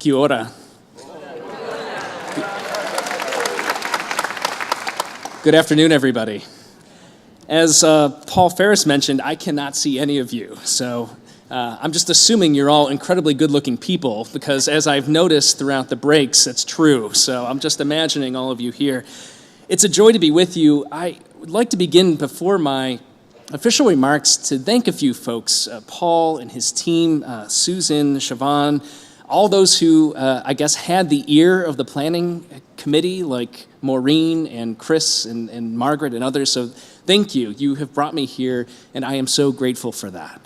Kia ora. Good afternoon, everybody. As Paul Ferris mentioned, I cannot see any of you, so I'm just assuming you're all incredibly good-looking people, because as I've noticed throughout the breaks, it's true, so I'm just imagining all of you here. It's a joy to be with you. I would like to begin before my official remarks to thank a few folks, Paul and his team, Susan, Siobhan, all those who, I guess, had the ear of the planning committee, like Maureen and Chris and Margaret and others. So thank you. You have brought me here, and I am so grateful for that.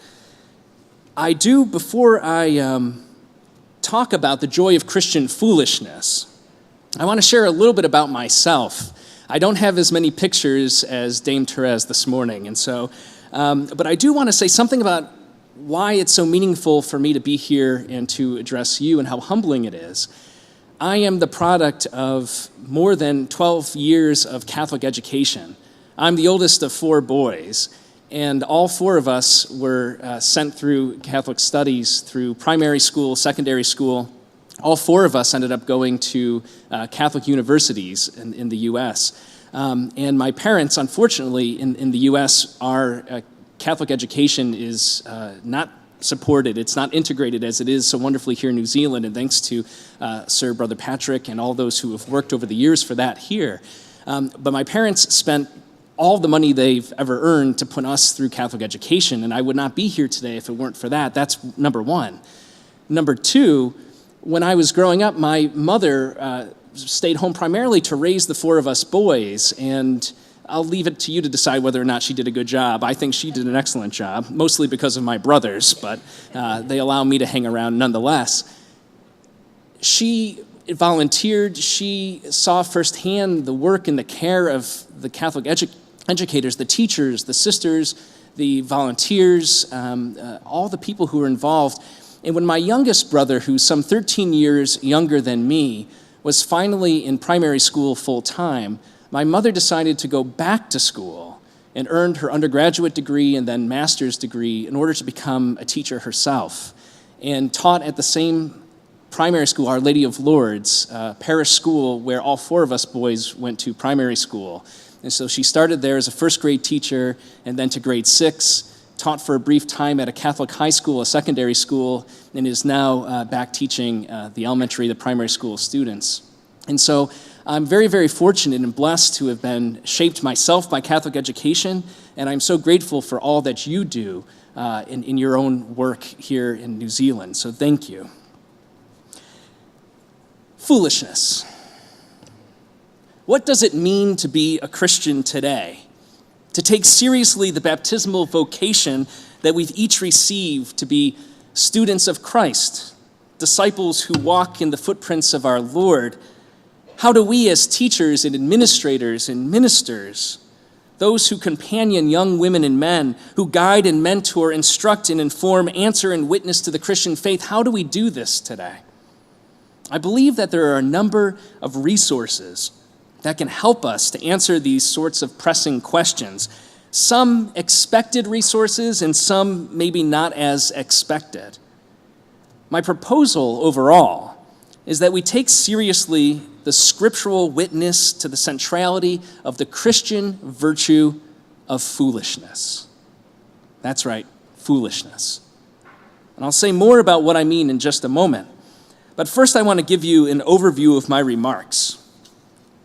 Before I talk about the joy of Christian foolishness, I want to share a little bit about myself. I don't have as many pictures as Dame Therese this morning, and so, but I do want to say something about why it's so meaningful for me to be here and to address you and how humbling it is. I am the product of more than 12 years of Catholic education. I'm the oldest of 4 boys, and all 4 of us were sent through Catholic studies through primary school, secondary school. All 4 of us ended up going to Catholic universities in the U.S. And my parents, unfortunately, in the U.S., our Catholic education is not supported. It's not integrated as it is so wonderfully here in New Zealand, and thanks to Sir Brother Patrick and all those who have worked over the years for that here. But my parents spent all the money they've ever earned to put us through Catholic education, and I would not be here today if it weren't for that. That's number one. Number two, when I was growing up, my mother stayed home primarily to raise the 4 of us boys, and I'll leave it to you to decide whether or not she did a good job. I think she did an excellent job, mostly because of my brothers, but they allow me to hang around nonetheless. She volunteered. She saw firsthand the work and the care of the Catholic educators, the teachers, the sisters, the volunteers, all the people who were involved. And when my youngest brother, who's some 13 years younger than me, was finally in primary school full-time, my mother decided to go back to school and earned her undergraduate degree and then master's degree in order to become a teacher herself, and taught at the same primary school, Our Lady of Lourdes, parish school where all 4 of us boys went to primary school. And so she started there as a first grade teacher and then to grade 6, taught for a brief time at a Catholic high school, a secondary school, and is now back teaching the elementary, the primary school students. And so I'm very, very fortunate and blessed to have been shaped myself by Catholic education, and I'm so grateful for all that you do in your own work here in New Zealand. So thank you. Foolishness. What does it mean to be a Christian today? To take seriously the baptismal vocation that we've each received to be students of Christ, disciples who walk in the footprints of our Lord. How do we as teachers and administrators and ministers, those who companion young women and men, who guide and mentor, instruct and inform, answer and witness to the Christian faith, how do we do this today? I believe that there are a number of resources that can help us to answer these sorts of pressing questions. Some expected resources and some maybe not as expected. My proposal overall is that we take seriously the scriptural witness to the centrality of the Christian virtue of foolishness. That's right, foolishness. And I'll say more about what I mean in just a moment. But first I want to give you an overview of my remarks.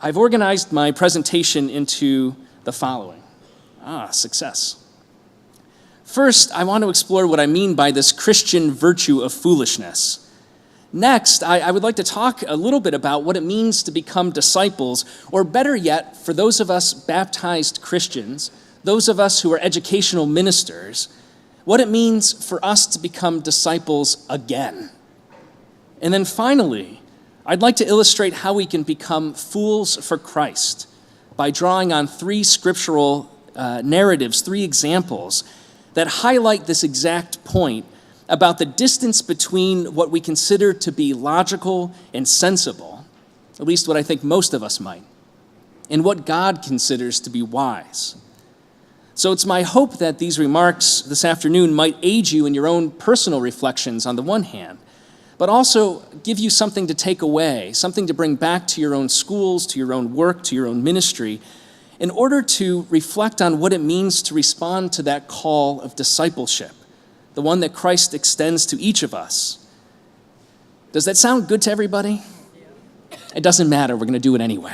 I've organized my presentation into the following. Success. First, I want to explore what I mean by this Christian virtue of foolishness. Next, I would like to talk a little bit about what it means to become disciples, or better yet, for those of us baptized Christians, those of us who are educational ministers, what it means for us to become disciples again. And then finally, I'd like to illustrate how we can become fools for Christ by drawing on 3 scriptural narratives, 3 examples that highlight this exact point about the distance between what we consider to be logical and sensible, at least what I think most of us might, and what God considers to be wise. So it's my hope that these remarks this afternoon might aid you in your own personal reflections on the one hand, but also give you something to take away, something to bring back to your own schools, to your own work, to your own ministry, in order to reflect on what it means to respond to that call of discipleship, the one that Christ extends to each of us. Does that sound good to everybody? It doesn't matter. We're going to do it anyway.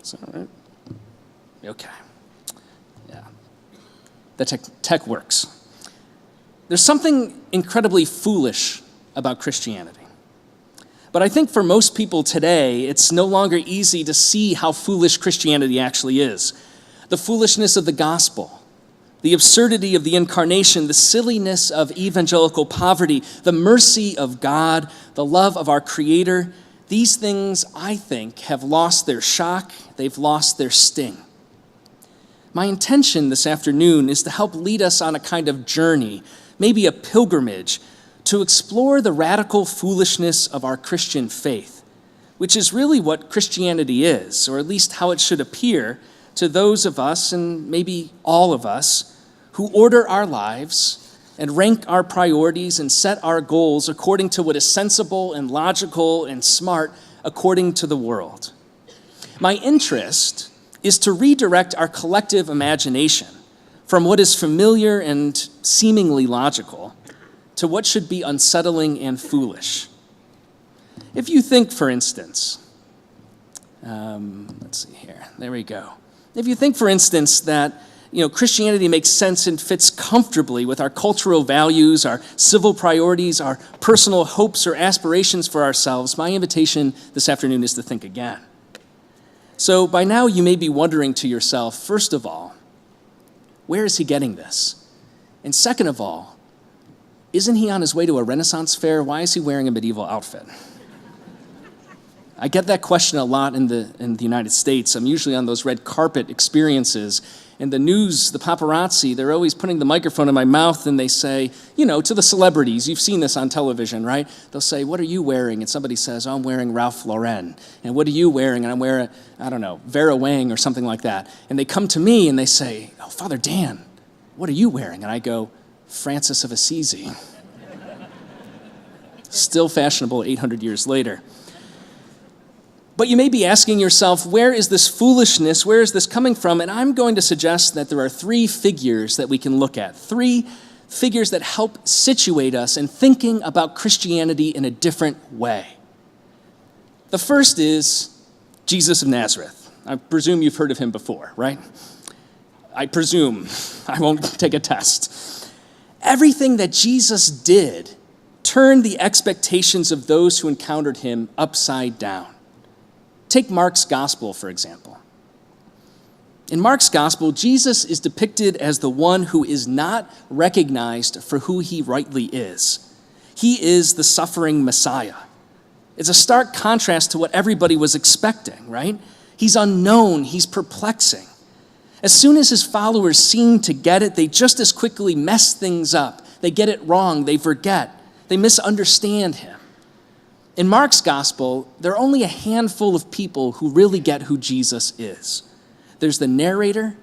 Is that all right? Okay. Yeah. The tech works. There's something incredibly foolish about Christianity. But I think for most people today, it's no longer easy to see how foolish Christianity actually is. The foolishness of the gospel, the absurdity of the incarnation, the silliness of evangelical poverty, the mercy of God, the love of our Creator, these things, I think, have lost their shock, they've lost their sting. My intention this afternoon is to help lead us on a kind of journey, maybe a pilgrimage, to explore the radical foolishness of our Christian faith, which is really what Christianity is, or at least how it should appear to those of us, and maybe all of us, who order our lives and rank our priorities and set our goals according to what is sensible and logical and smart according to the world. My interest is to redirect our collective imagination from what is familiar and seemingly logical to what should be unsettling and foolish. If you think, for instance, let's see here, there we go. If you think, for instance, that Christianity makes sense and fits comfortably with our cultural values, our civil priorities, our personal hopes or aspirations for ourselves, my invitation this afternoon is to think again. So by now you may be wondering to yourself, first of all, where is he getting this? And second of all, isn't he on his way to a Renaissance fair? Why is he wearing a medieval outfit? I get that question a lot in the United States. I'm usually on those red carpet experiences. And the news, the paparazzi, they're always putting the microphone in my mouth and they say, to the celebrities, you've seen this on television, right? They'll say, what are you wearing? And somebody says, oh, I'm wearing Ralph Lauren. And what are you wearing? And I'm wearing, Vera Wang or something like that. And they come to me and they say, oh, Father Dan, what are you wearing? And I go, Francis of Assisi. Still fashionable 800 years later. But you may be asking yourself, where is this foolishness? Where is this coming from? And I'm going to suggest that there are three figures that we can look at. Three figures that help situate us in thinking about Christianity in a different way. The first is Jesus of Nazareth. I presume you've heard of him before, right? I presume. I won't take a test. Everything that Jesus did turned the expectations of those who encountered him upside down. Take Mark's gospel, for example. In Mark's gospel, Jesus is depicted as the one who is not recognized for who he rightly is. He is the suffering Messiah. It's a stark contrast to what everybody was expecting, right? He's unknown, he's perplexing. As soon as his followers seem to get it, they just as quickly mess things up. They get it wrong, they forget, they misunderstand him. In Mark's gospel, there are only a handful of people who really get who Jesus is. There's the narrator,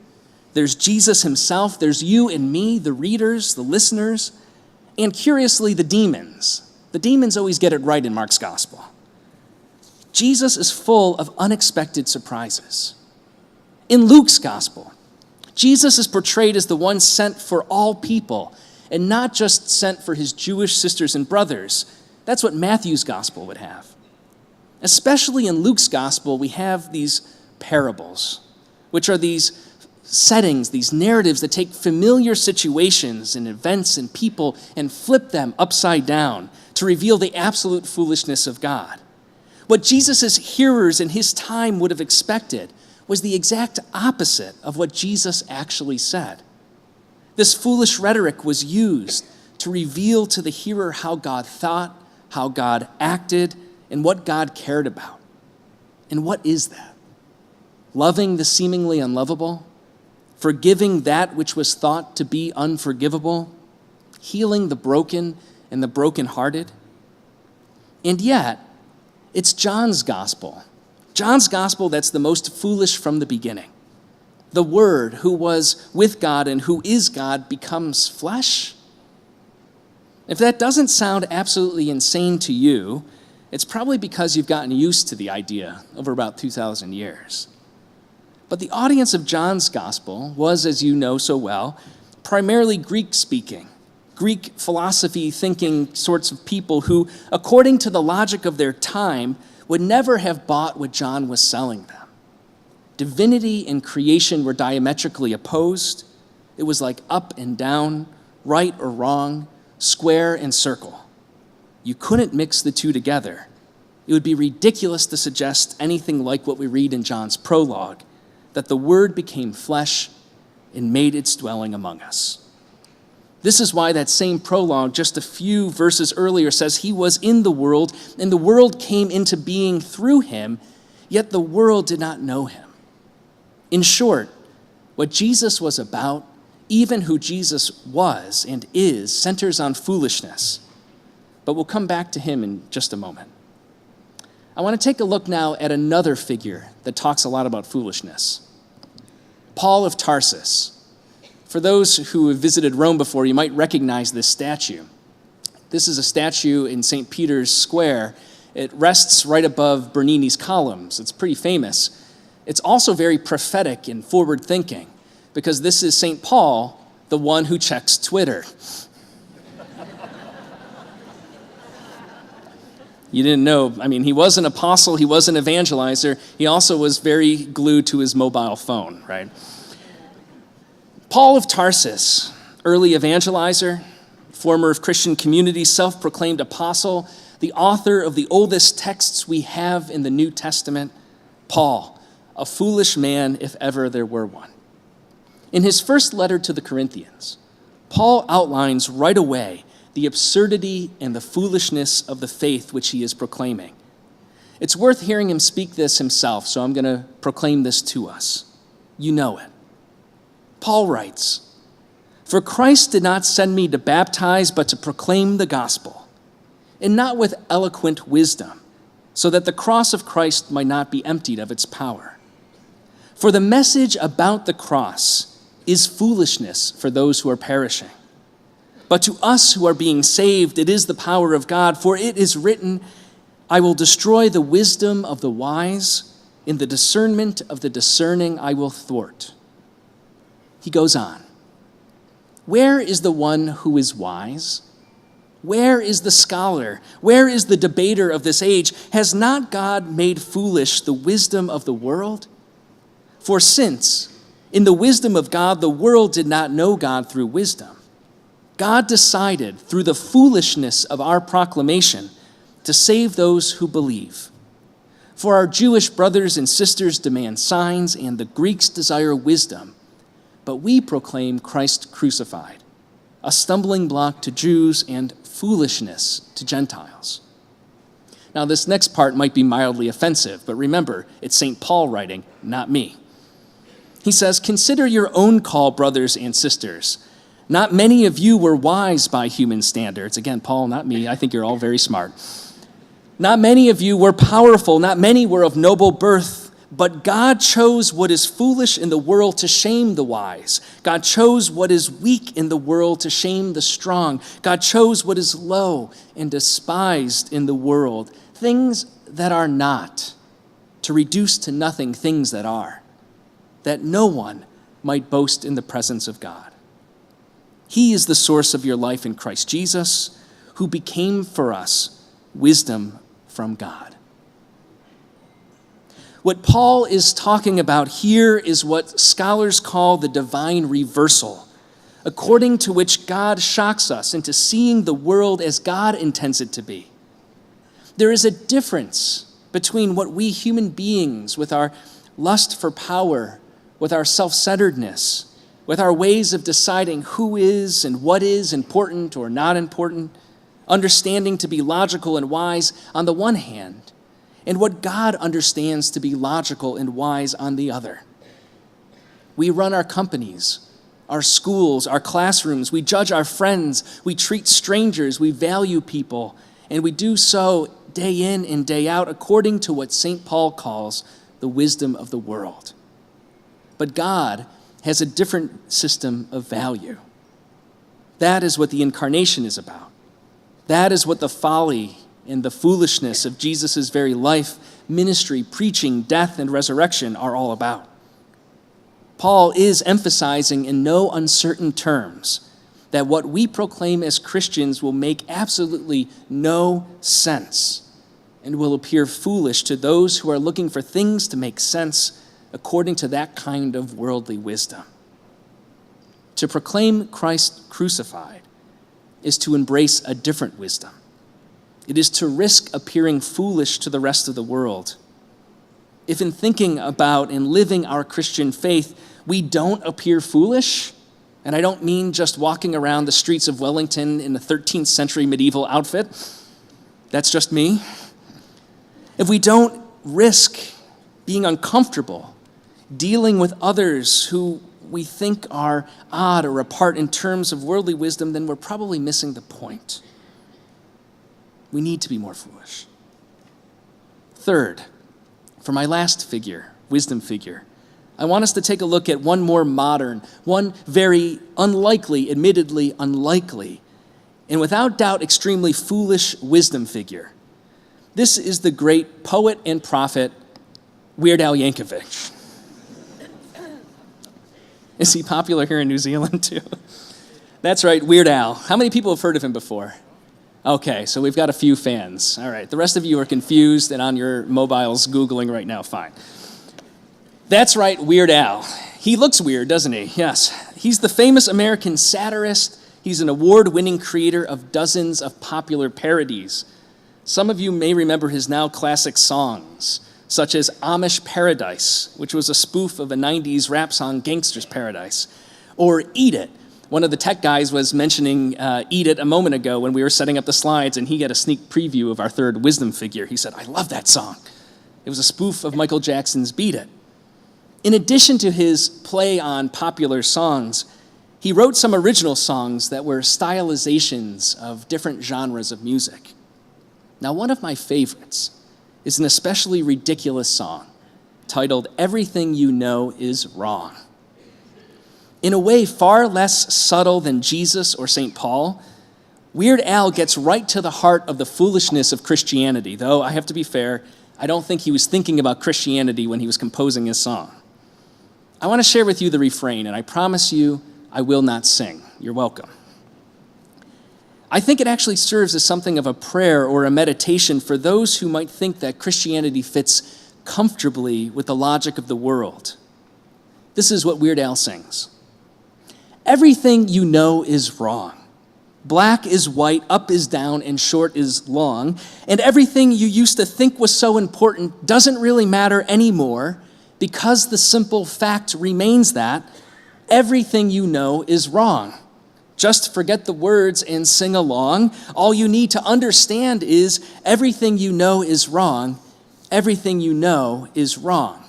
there's Jesus himself, there's you and me, the readers, the listeners, and curiously, the demons. The demons always get it right in Mark's gospel. Jesus is full of unexpected surprises. In Luke's gospel, Jesus is portrayed as the one sent for all people, and not just sent for his Jewish sisters and brothers. That's what Matthew's gospel would have. Especially in Luke's gospel, we have these parables, which are these settings, these narratives that take familiar situations and events and people and flip them upside down to reveal the absolute foolishness of God. What Jesus' hearers in his time would have expected was the exact opposite of what Jesus actually said. This foolish rhetoric was used to reveal to the hearer how God thought, how God acted, and what God cared about. And what is that? Loving the seemingly unlovable, forgiving that which was thought to be unforgivable, healing the broken and the brokenhearted. And yet, it's John's gospel that's the most foolish from the beginning. The Word, who was with God and who is God, becomes flesh? If that doesn't sound absolutely insane to you, it's probably because you've gotten used to the idea over about 2,000 years. But the audience of John's gospel was, as you know so well, primarily Greek-speaking, Greek philosophy-thinking sorts of people who, according to the logic of their time, would never have bought what John was selling them. Divinity and creation were diametrically opposed. It was like up and down, right or wrong, square and circle. You couldn't mix the two together. It would be ridiculous to suggest anything like what we read in John's prologue, that the Word became flesh and made its dwelling among us. This is why that same prologue, just a few verses earlier, says he was in the world, and the world came into being through him, yet the world did not know him. In short, what Jesus was about, even who Jesus was and is, centers on foolishness. But we'll come back to him in just a moment. I want to take a look now at another figure that talks a lot about foolishness. Paul of Tarsus. For those who have visited Rome before, you might recognize this statue. This is a statue in St. Peter's Square. It rests right above Bernini's columns. It's pretty famous. It's also very prophetic and forward-thinking, because this is St. Paul, the one who checks Twitter. You didn't know, he was an apostle, he was an evangelizer, he also was very glued to his mobile phone, right? Paul of Tarsus, early evangelizer, former of Christian community, self-proclaimed apostle, the author of the oldest texts we have in the New Testament, Paul, a foolish man if ever there were one. In his first letter to the Corinthians, Paul outlines right away the absurdity and the foolishness of the faith which he is proclaiming. It's worth hearing him speak this himself, so I'm going to proclaim this to us. You know it. Paul writes, "For Christ did not send me to baptize, but to proclaim the gospel, and not with eloquent wisdom, so that the cross of Christ might not be emptied of its power. For the message about the cross is foolishness for those who are perishing. But to us who are being saved, it is the power of God, for it is written, I will destroy the wisdom of the wise, in the discernment of the discerning I will thwart." He goes on, "Where is the one who is wise? Where is the scholar? Where is the debater of this age? Has not God made foolish the wisdom of the world? For since, in the wisdom of God, the world did not know God through wisdom, God decided through the foolishness of our proclamation to save those who believe. For our Jewish brothers and sisters demand signs, and the Greeks desire wisdom, but we proclaim Christ crucified, a stumbling block to Jews and foolishness to Gentiles." Now, this next part might be mildly offensive, but remember, it's St. Paul writing, not me. He says, "Consider your own call, brothers and sisters. Not many of you were wise by human standards." Again, Paul, not me. I think you're all very smart. "Not many of you were powerful. Not many were of noble birth. But God chose what is foolish in the world to shame the wise. God chose what is weak in the world to shame the strong. God chose what is low and despised in the world, things that are not, to reduce to nothing things that are, that no one might boast in the presence of God. He is the source of your life in Christ Jesus, who became for us wisdom from God." What Paul is talking about here is what scholars call the divine reversal, according to which God shocks us into seeing the world as God intends it to be. There is a difference between what we human beings, with our lust for power, with our self-centeredness, with our ways of deciding who is and what is important or not important, understanding to be logical and wise on the one hand, and what God understands to be logical and wise on the other. We run our companies, our schools, our classrooms. We judge our friends. We treat strangers. We value people. And we do so day in and day out according to what St. Paul calls the wisdom of the world. But God has a different system of value. That is what the incarnation is about. That is what the folly and the foolishness of Jesus' very life, ministry, preaching, death, and resurrection are all about. Paul is emphasizing in no uncertain terms that what we proclaim as Christians will make absolutely no sense and will appear foolish to those who are looking for things to make sense according to that kind of worldly wisdom. To proclaim Christ crucified is to embrace a different wisdom. It is to risk appearing foolish to the rest of the world. If in thinking about and living our Christian faith, we don't appear foolish, and I don't mean just walking around the streets of Wellington in a 13th century medieval outfit. That's just me. If we don't risk being uncomfortable, dealing with others who we think are odd or apart in terms of worldly wisdom, then we're probably missing the point. We need to be more foolish. Third, for my last figure, wisdom figure, I want us to take a look at one more modern, one very unlikely, admittedly unlikely, and without doubt extremely foolish wisdom figure. This is the great poet and prophet, Weird Al Yankovic. Is he popular here in New Zealand too? That's right, Weird Al. How many people have heard of him before? Okay, so we've got a few fans. All right, the rest of you are confused and on your mobiles Googling right now, fine. That's right, Weird Al. He looks weird, doesn't he? Yes. He's the famous American satirist. He's an award-winning creator of dozens of popular parodies. Some of you may remember his now classic songs, such as Amish Paradise, which was a spoof of a 90s rap song, Gangster's Paradise, or Eat It. One of the tech guys was mentioning Eat It a moment ago when we were setting up the slides, and he got a sneak preview of our third wisdom figure. He said, I love that song. It was a spoof of Michael Jackson's Beat It. In addition to his play on popular songs, he wrote some original songs that were stylizations of different genres of music. Now, one of my favorites is an especially ridiculous song titled Everything You Know Is Wrong. In a way far less subtle than Jesus or St. Paul, Weird Al gets right to the heart of the foolishness of Christianity, though I have to be fair, I don't think he was thinking about Christianity when he was composing his song. I want to share with you the refrain, and I promise you I will not sing. You're welcome. I think it actually serves as something of a prayer or a meditation for those who might think that Christianity fits comfortably with the logic of the world. This is what Weird Al sings. Everything you know is wrong. Black is white, up is down, and short is long. And everything you used to think was so important doesn't really matter anymore because the simple fact remains that everything you know is wrong. Just forget the words and sing along. All you need to understand is everything you know is wrong. Everything you know is wrong.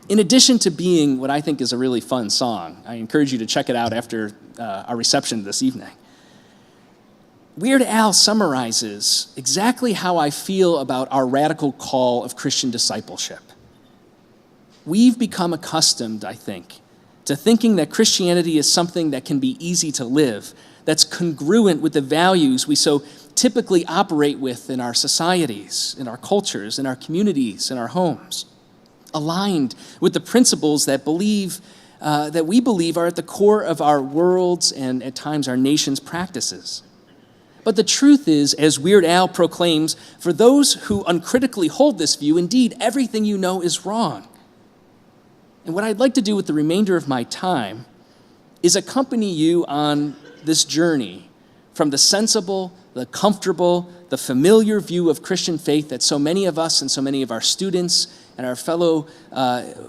In addition to being what I think is a really fun song, I encourage you to check it out after our reception this evening. Weird Al summarizes exactly how I feel about our radical call of Christian discipleship. We've become accustomed, I think, to thinking that Christianity is something that can be easy to live, that's congruent with the values we so typically operate with in our societies, in our cultures, in our communities, in our homes, aligned with the principles that we believe are at the core of our world's and at times our nation's practices. But the truth is, as Weird Al proclaims, for those who uncritically hold this view, indeed, everything you know is wrong. And what I'd like to do with the remainder of my time is accompany you on this journey from the sensible, the comfortable, the familiar view of Christian faith that so many of us and so many of our students and our fellow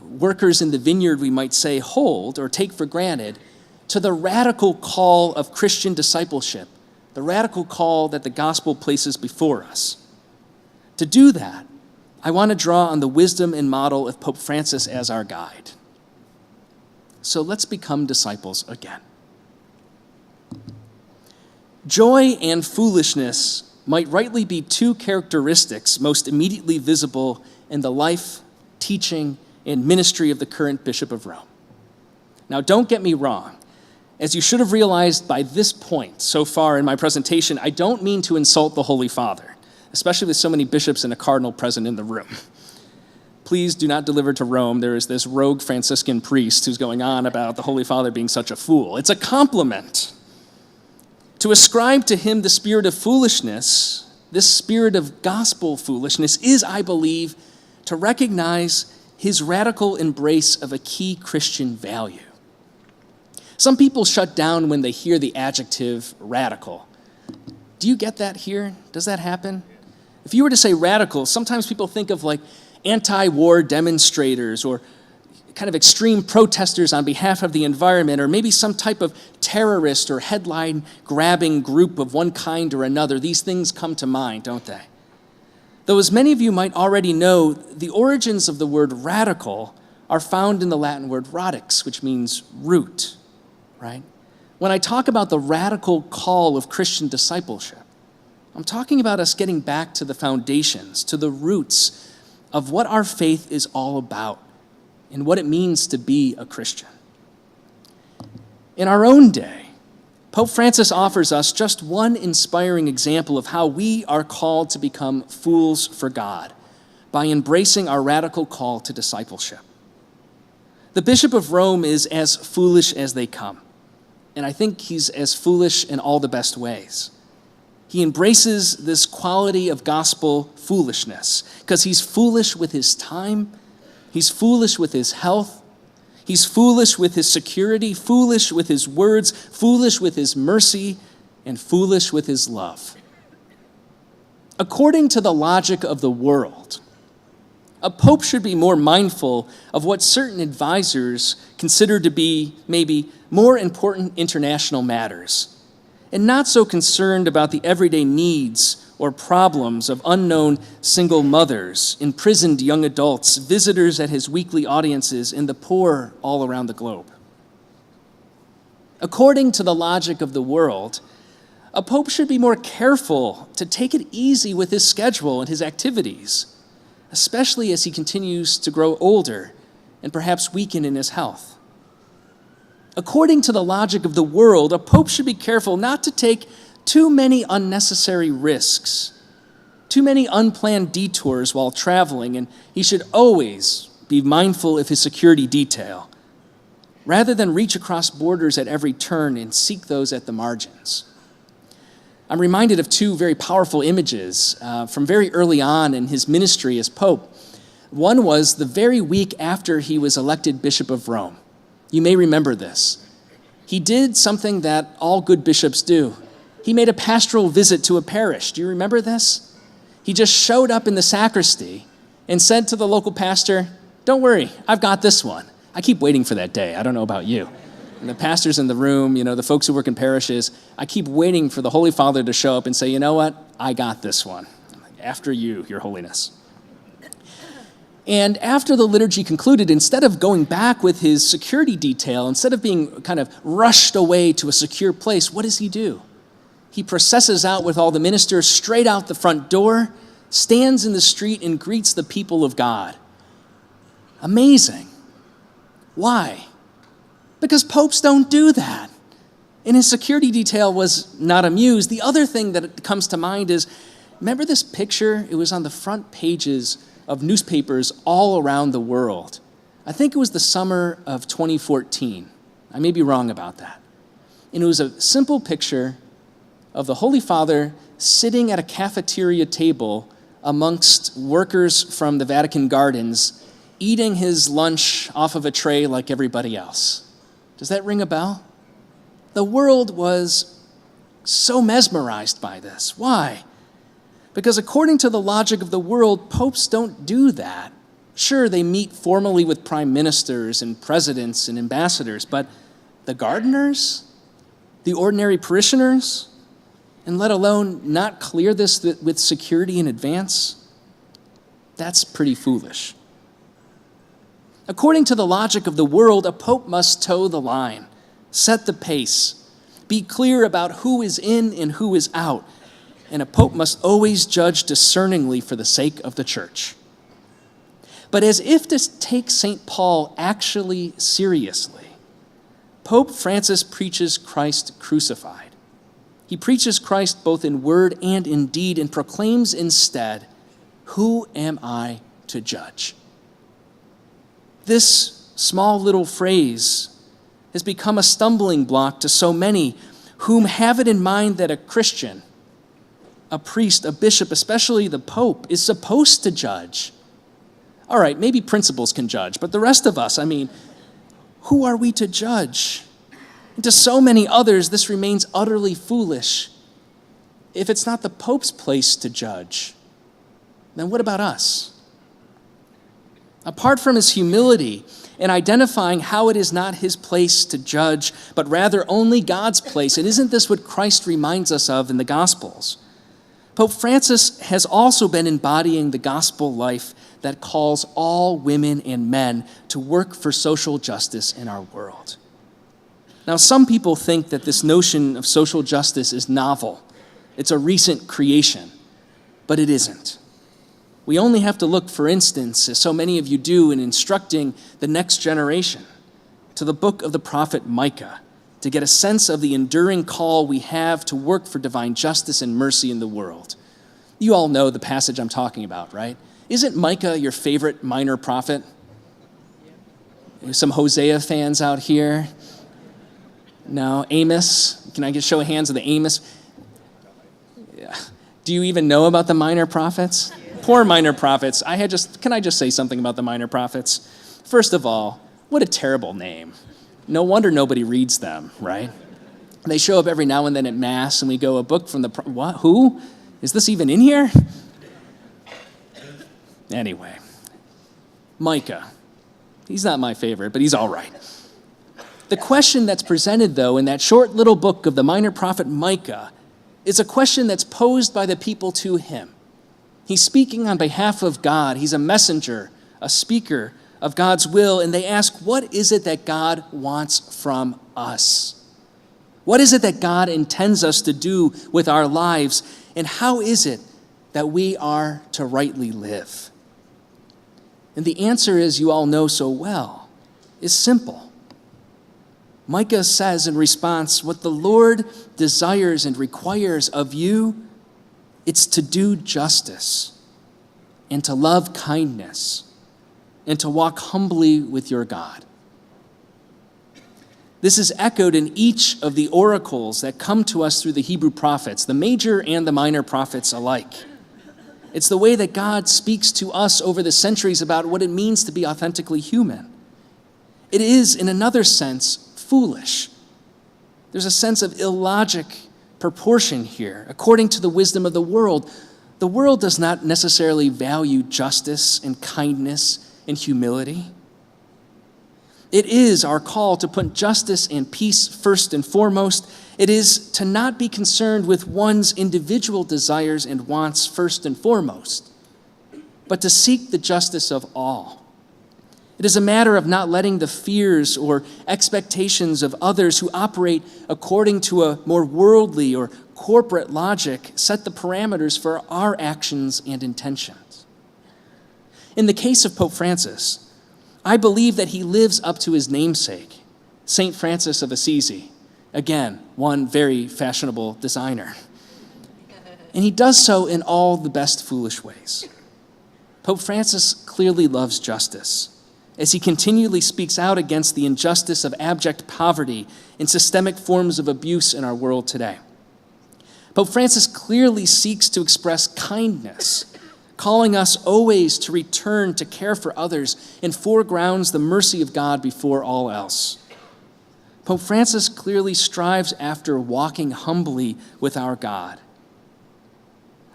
workers in the vineyard, we might say, hold or take for granted, to the radical call of Christian discipleship, the radical call that the gospel places before us. To do that, I want to draw on the wisdom and model of Pope Francis as our guide. So let's become disciples again. Joy and foolishness might rightly be two characteristics most immediately visible in the life, teaching, and ministry of the current Bishop of Rome. Now, don't get me wrong. As you should have realized by this point so far in my presentation, I don't mean to insult the Holy Father, especially with so many bishops and a cardinal present in the room. Please do not deliver to Rome. There is this rogue Franciscan priest who's going on about the Holy Father being such a fool. It's a compliment. To ascribe to him the spirit of foolishness, this spirit of gospel foolishness, is, I believe, to recognize his radical embrace of a key Christian value. Some people shut down when they hear the adjective radical. Do you get that here? Does that happen? If you were to say radical, sometimes people think of like anti-war demonstrators or kind of extreme protesters on behalf of the environment, or maybe some type of terrorist or headline-grabbing group of one kind or another. These things come to mind, don't they? Though as many of you might already know, the origins of the word radical are found in the Latin word radix, which means root, right? When I talk about the radical call of Christian discipleship, I'm talking about us getting back to the foundations, to the roots of what our faith is all about and what it means to be a Christian. In our own day, Pope Francis offers us just one inspiring example of how we are called to become fools for God by embracing our radical call to discipleship. The Bishop of Rome is as foolish as they come, and I think he's as foolish in all the best ways. He embraces this quality of gospel foolishness because he's foolish with his time, he's foolish with his health, he's foolish with his security, foolish with his words, foolish with his mercy, and foolish with his love. According to the logic of the world, a pope should be more mindful of what certain advisors consider to be maybe more important international matters, and not so concerned about the everyday needs or problems of unknown single mothers, imprisoned young adults, visitors at his weekly audiences, and the poor all around the globe. According to the logic of the world, a pope should be more careful to take it easy with his schedule and his activities, especially as he continues to grow older and perhaps weaken in his health. According to the logic of the world, a pope should be careful not to take too many unnecessary risks, too many unplanned detours while traveling, and he should always be mindful of his security detail, rather than reach across borders at every turn and seek those at the margins. I'm reminded of two very powerful images from very early on in his ministry as pope. One was the very week after he was elected Bishop of Rome. You may remember this. He did something that all good bishops do. He made a pastoral visit to a parish. Do you remember this? He just showed up in the sacristy and said to the local pastor, "Don't worry, I've got this one." I keep waiting for that day. I don't know about you. And the pastors in the room, the folks who work in parishes, I keep waiting for the Holy Father to show up and say, "You know what? I got this one. After you, Your Holiness." And after the liturgy concluded, instead of going back with his security detail, instead of being kind of rushed away to a secure place, what does he do? He processes out with all the ministers straight out the front door, stands in the street, and greets the people of God. Amazing. Why? Because popes don't do that. And his security detail was not amused. The other thing that comes to mind is, remember this picture? It was on the front pages of newspapers all around the world. I think it was the summer of 2014. I may be wrong about that. And it was a simple picture of the Holy Father sitting at a cafeteria table amongst workers from the Vatican Gardens, eating his lunch off of a tray like everybody else. Does that ring a bell? The world was so mesmerized by this. Why? Because according to the logic of the world, popes don't do that. Sure, they meet formally with prime ministers and presidents and ambassadors, but the gardeners, the ordinary parishioners, and let alone not clear this with security in advance, that's pretty foolish. According to the logic of the world, a pope must toe the line, set the pace, be clear about who is in and who is out, and a pope must always judge discerningly for the sake of the church. But as if to take St. Paul actually seriously, Pope Francis preaches Christ crucified. He preaches Christ both in word and in deed and proclaims instead, "Who am I to judge?" This small little phrase has become a stumbling block to so many whom have it in mind that a Christian, a priest, a bishop, especially the Pope, is supposed to judge. All right, maybe principals can judge, but the rest of us, who are we to judge? And to so many others, this remains utterly foolish. If it's not the Pope's place to judge, then what about us? Apart from his humility in identifying how it is not his place to judge, but rather only God's place, and isn't this what Christ reminds us of in the Gospels? Pope Francis has also been embodying the gospel life that calls all women and men to work for social justice in our world. Now, some people think that this notion of social justice is novel. It's a recent creation, but it isn't. We only have to look, for instance, as so many of you do in instructing the next generation, to the book of the prophet Micah, to get a sense of the enduring call we have to work for divine justice and mercy in the world. You all know the passage I'm talking about, right? Isn't Micah your favorite minor prophet? Some Hosea fans out here? No, Amos? Can I get show of hands of the Amos? Yeah. Do you even know about the minor prophets? Poor minor prophets. Can I just say something about the minor prophets? First of all, what a terrible name. No wonder nobody reads them, right? They show up every now and then at Mass, and we go, a book from the... What? Who? Is this even in here? Anyway, Micah. He's not my favorite, but he's all right. The question that's presented, though, in that short little book of the minor prophet Micah is a question that's posed by the people to him. He's speaking on behalf of God. He's a messenger, a speaker of God's will, and they ask, what is it that God wants from us? What is it that God intends us to do with our lives, and how is it that we are to rightly live? And the answer, as you all know so well, is simple. Micah says in response, what the Lord desires and requires of you, it's to do justice and to love kindness and to walk humbly with your God. This is echoed in each of the oracles that come to us through the Hebrew prophets, the major and the minor prophets alike. It's the way that God speaks to us over the centuries about what it means to be authentically human. It is, in another sense, foolish. There's a sense of illogic proportion here. According to the wisdom of the world does not necessarily value justice and kindness and humility. It is our call to put justice and peace first and foremost. It is to not be concerned with one's individual desires and wants first and foremost, but to seek the justice of all. It is a matter of not letting the fears or expectations of others who operate according to a more worldly or corporate logic set the parameters for our actions and intentions. In the case of Pope Francis, I believe that he lives up to his namesake, St. Francis of Assisi. Again, one very fashionable designer. And he does so in all the best foolish ways. Pope Francis clearly loves justice, as he continually speaks out against the injustice of abject poverty and systemic forms of abuse in our world today. Pope Francis clearly seeks to express kindness, calling us always to return to care for others and foregrounds the mercy of God before all else. Pope Francis clearly strives after walking humbly with our God.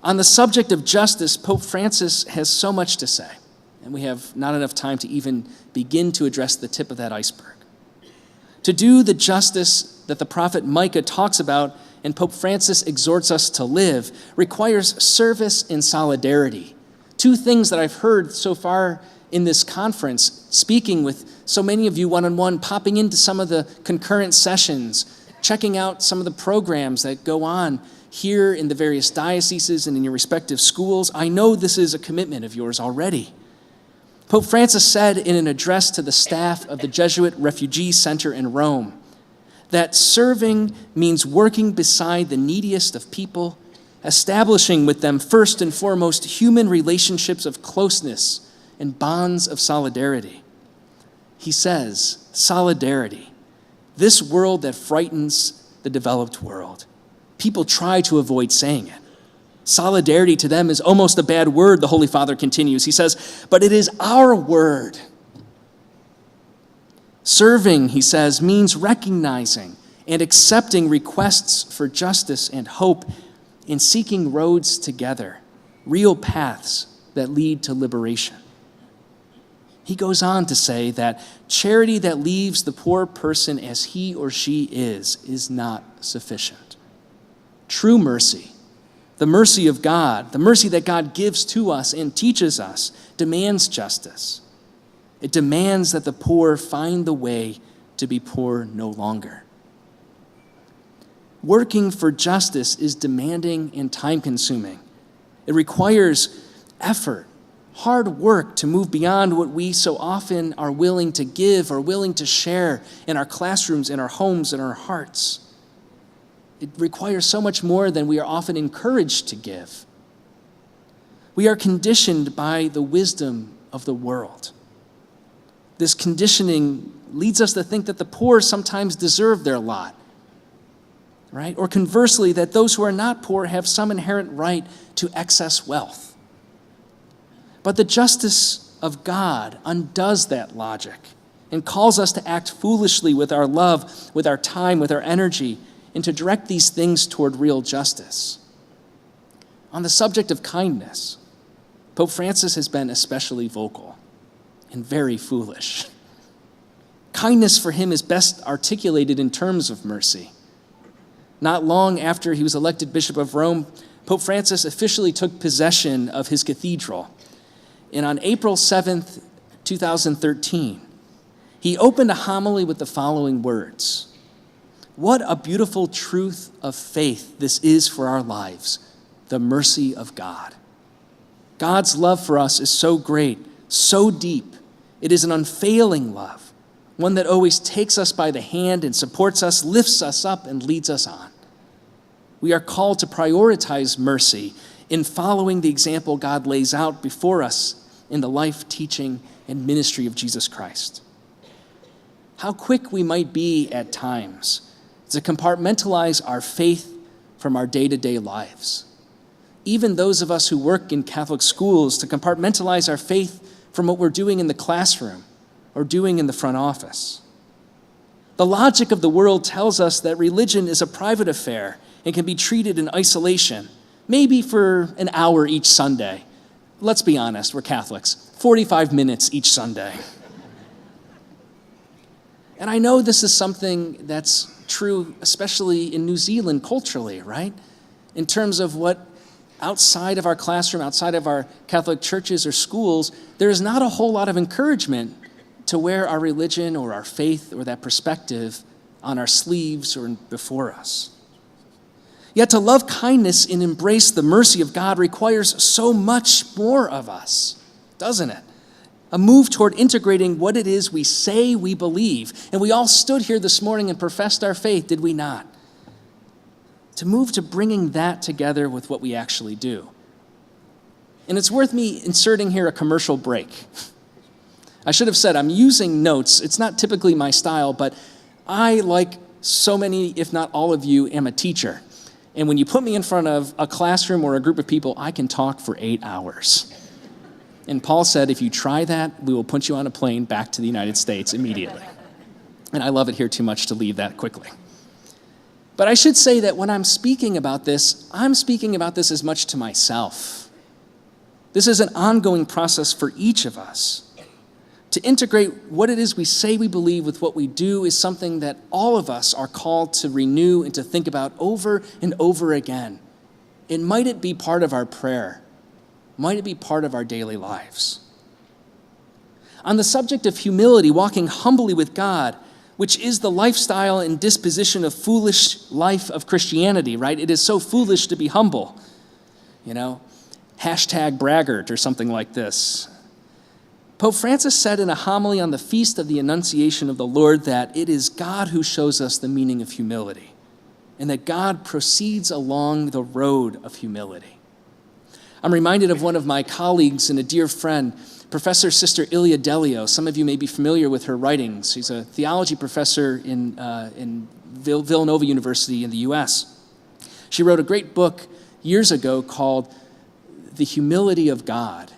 On the subject of justice, Pope Francis has so much to say, and we have not enough time to even begin to address the tip of that iceberg. To do the justice that the prophet Micah talks about and Pope Francis exhorts us to live requires service and solidarity. Two things that I've heard so far in this conference, speaking with so many of you one-on-one, popping into some of the concurrent sessions, checking out some of the programs that go on here in the various dioceses and in your respective schools. I know this is a commitment of yours already. Pope Francis said in an address to the staff of the Jesuit Refugee Center in Rome that serving means working beside the neediest of people, establishing with them first and foremost human relationships of closeness and bonds of solidarity. He says, solidarity, this world that frightens the developed world. People try to avoid saying it. Solidarity to them is almost a bad word, the Holy Father continues. He says, but it is our word. Serving, he says, means recognizing and accepting requests for justice and hope in seeking roads together, real paths that lead to liberation. He goes on to say that charity that leaves the poor person as he or she is not sufficient. True mercy, the mercy of God, the mercy that God gives to us and teaches us, demands justice. It demands that the poor find the way to be poor no longer. Working for justice is demanding and time-consuming. It requires effort, hard work to move beyond what we so often are willing to give or willing to share in our classrooms, in our homes, in our hearts. It requires so much more than we are often encouraged to give. We are conditioned by the wisdom of the world. This conditioning leads us to think that the poor sometimes deserve their lot, right? Or conversely, that those who are not poor have some inherent right to excess wealth. But the justice of God undoes that logic and calls us to act foolishly with our love, with our time, with our energy, and to direct these things toward real justice. On the subject of kindness, Pope Francis has been especially vocal and very foolish. Kindness for him is best articulated in terms of mercy. Not long after he was elected Bishop of Rome, Pope Francis officially took possession of his cathedral. And on April 7th, 2013, he opened a homily with the following words: "What a beautiful truth of faith this is for our lives, the mercy of God." God's love for us is so great, so deep. It is an unfailing love, one that always takes us by the hand and supports us, lifts us up, and leads us on. We are called to prioritize mercy in following the example God lays out before us in the life, teaching, and ministry of Jesus Christ. How quick we might be at times to compartmentalize our faith from our day-to-day lives. Even those of us who work in Catholic schools, to compartmentalize our faith from what we're doing in the classroom or doing in the front office. The logic of the world tells us that religion is a private affair and can be treated in isolation, maybe for an hour each Sunday. Let's be honest, we're Catholics, 45 minutes each Sunday. And I know this is something that's true, especially in New Zealand culturally, right? In terms of what outside of our classroom, outside of our Catholic churches or schools, there is not a whole lot of encouragement to wear our religion or our faith or that perspective on our sleeves or before us. Yet to love kindness and embrace the mercy of God requires so much more of us, doesn't it? A move toward integrating what it is we say we believe. And we all stood here this morning and professed our faith, did we not? To move to bringing that together with what we actually do. And it's worth me inserting here a commercial break. I should have said I'm using notes. It's not typically my style, but I, like so many, if not all of you, am a teacher. And when you put me in front of a classroom or a group of people, I can talk for 8 hours. And Paul said, if you try that, we will put you on a plane back to the United States immediately. And I love it here too much to leave that quickly. But I should say that when I'm speaking about this, I'm speaking about this as much to myself. This is an ongoing process for each of us. To integrate what it is we say we believe with what we do is something that all of us are called to renew and to think about over and over again. And might it be part of our prayer? Might it be part of our daily lives? On the subject of humility, walking humbly with God, which is the lifestyle and disposition of foolish life of Christianity, right? It is so foolish to be humble. Hashtag braggart or something like this. Pope Francis said in a homily on the Feast of the Annunciation of the Lord that it is God who shows us the meaning of humility, and that God proceeds along the road of humility. I'm reminded of one of my colleagues and a dear friend, Professor Sister Ilia Delio. Some of you may be familiar with her writings. She's a theology professor in Villanova University in the U.S. She wrote a great book years ago called The Humility of God.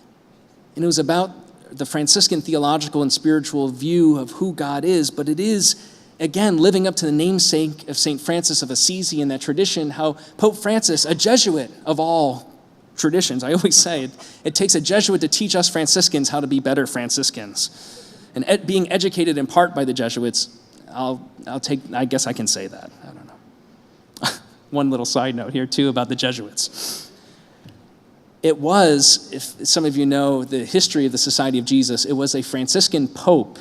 And it was about the Franciscan theological and spiritual view of who God is, but it is, again, living up to the namesake of St. Francis of Assisi in that tradition, how Pope Francis, a Jesuit of all traditions, I always say it takes a Jesuit to teach us Franciscans how to be better Franciscans. And being educated in part by the Jesuits, I guess I can say that. I don't know. One little side note here, too, about the Jesuits. It was, if some of you know the history of the Society of Jesus, it was a Franciscan pope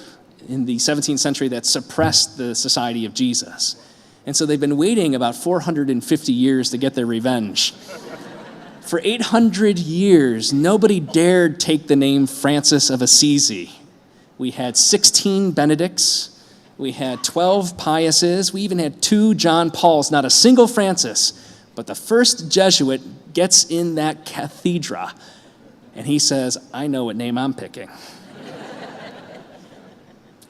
in the 17th century that suppressed the Society of Jesus. And so they've been waiting about 450 years to get their revenge. For 800 years, nobody dared take the name Francis of Assisi. We had 16 Benedicts, we had 12 Piuses, we even had 2 John Pauls, not a single Francis, but the first Jesuit gets in that cathedra, and he says, I know what name I'm picking.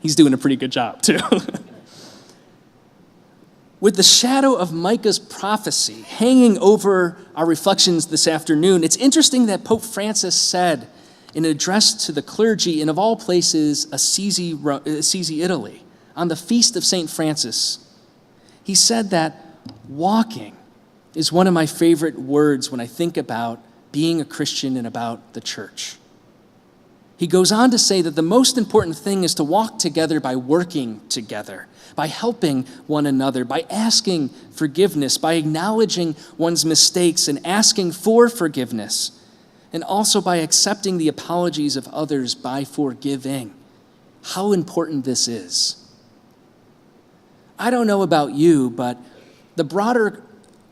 He's doing a pretty good job, too. With the shadow of Micah's prophecy hanging over our reflections this afternoon, it's interesting that Pope Francis said in an address to the clergy in, of all places, Assisi, Italy, on the feast of St. Francis, he said that walking is one of my favorite words when I think about being a Christian and about the church. He goes on to say that the most important thing is to walk together by working together, by helping one another, by asking forgiveness, by acknowledging one's mistakes and asking for forgiveness, and also by accepting the apologies of others by forgiving. How important this is. I don't know about you, but the broader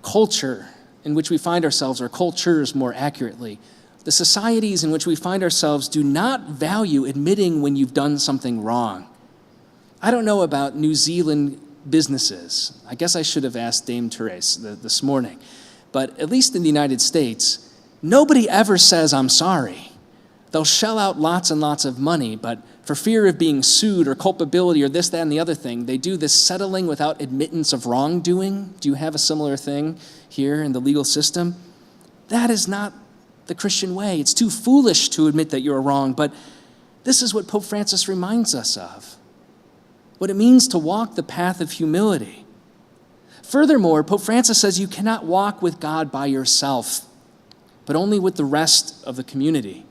culture in which we find ourselves, or cultures more accurately, the societies in which we find ourselves do not value admitting when you've done something wrong. I don't know about New Zealand businesses. I guess I should have asked Dame Therese this morning. But at least in the United States, nobody ever says, I'm sorry. They'll shell out lots and lots of money, but for fear of being sued or culpability or this, that, and the other thing, they do this settling without admittance of wrongdoing. Do you have a similar thing here in the legal system? That is not the Christian way. It's too foolish to admit that you're wrong, but this is what Pope Francis reminds us of, what it means to walk the path of humility. Furthermore, Pope Francis says you cannot walk with God by yourself, but only with the rest of the community.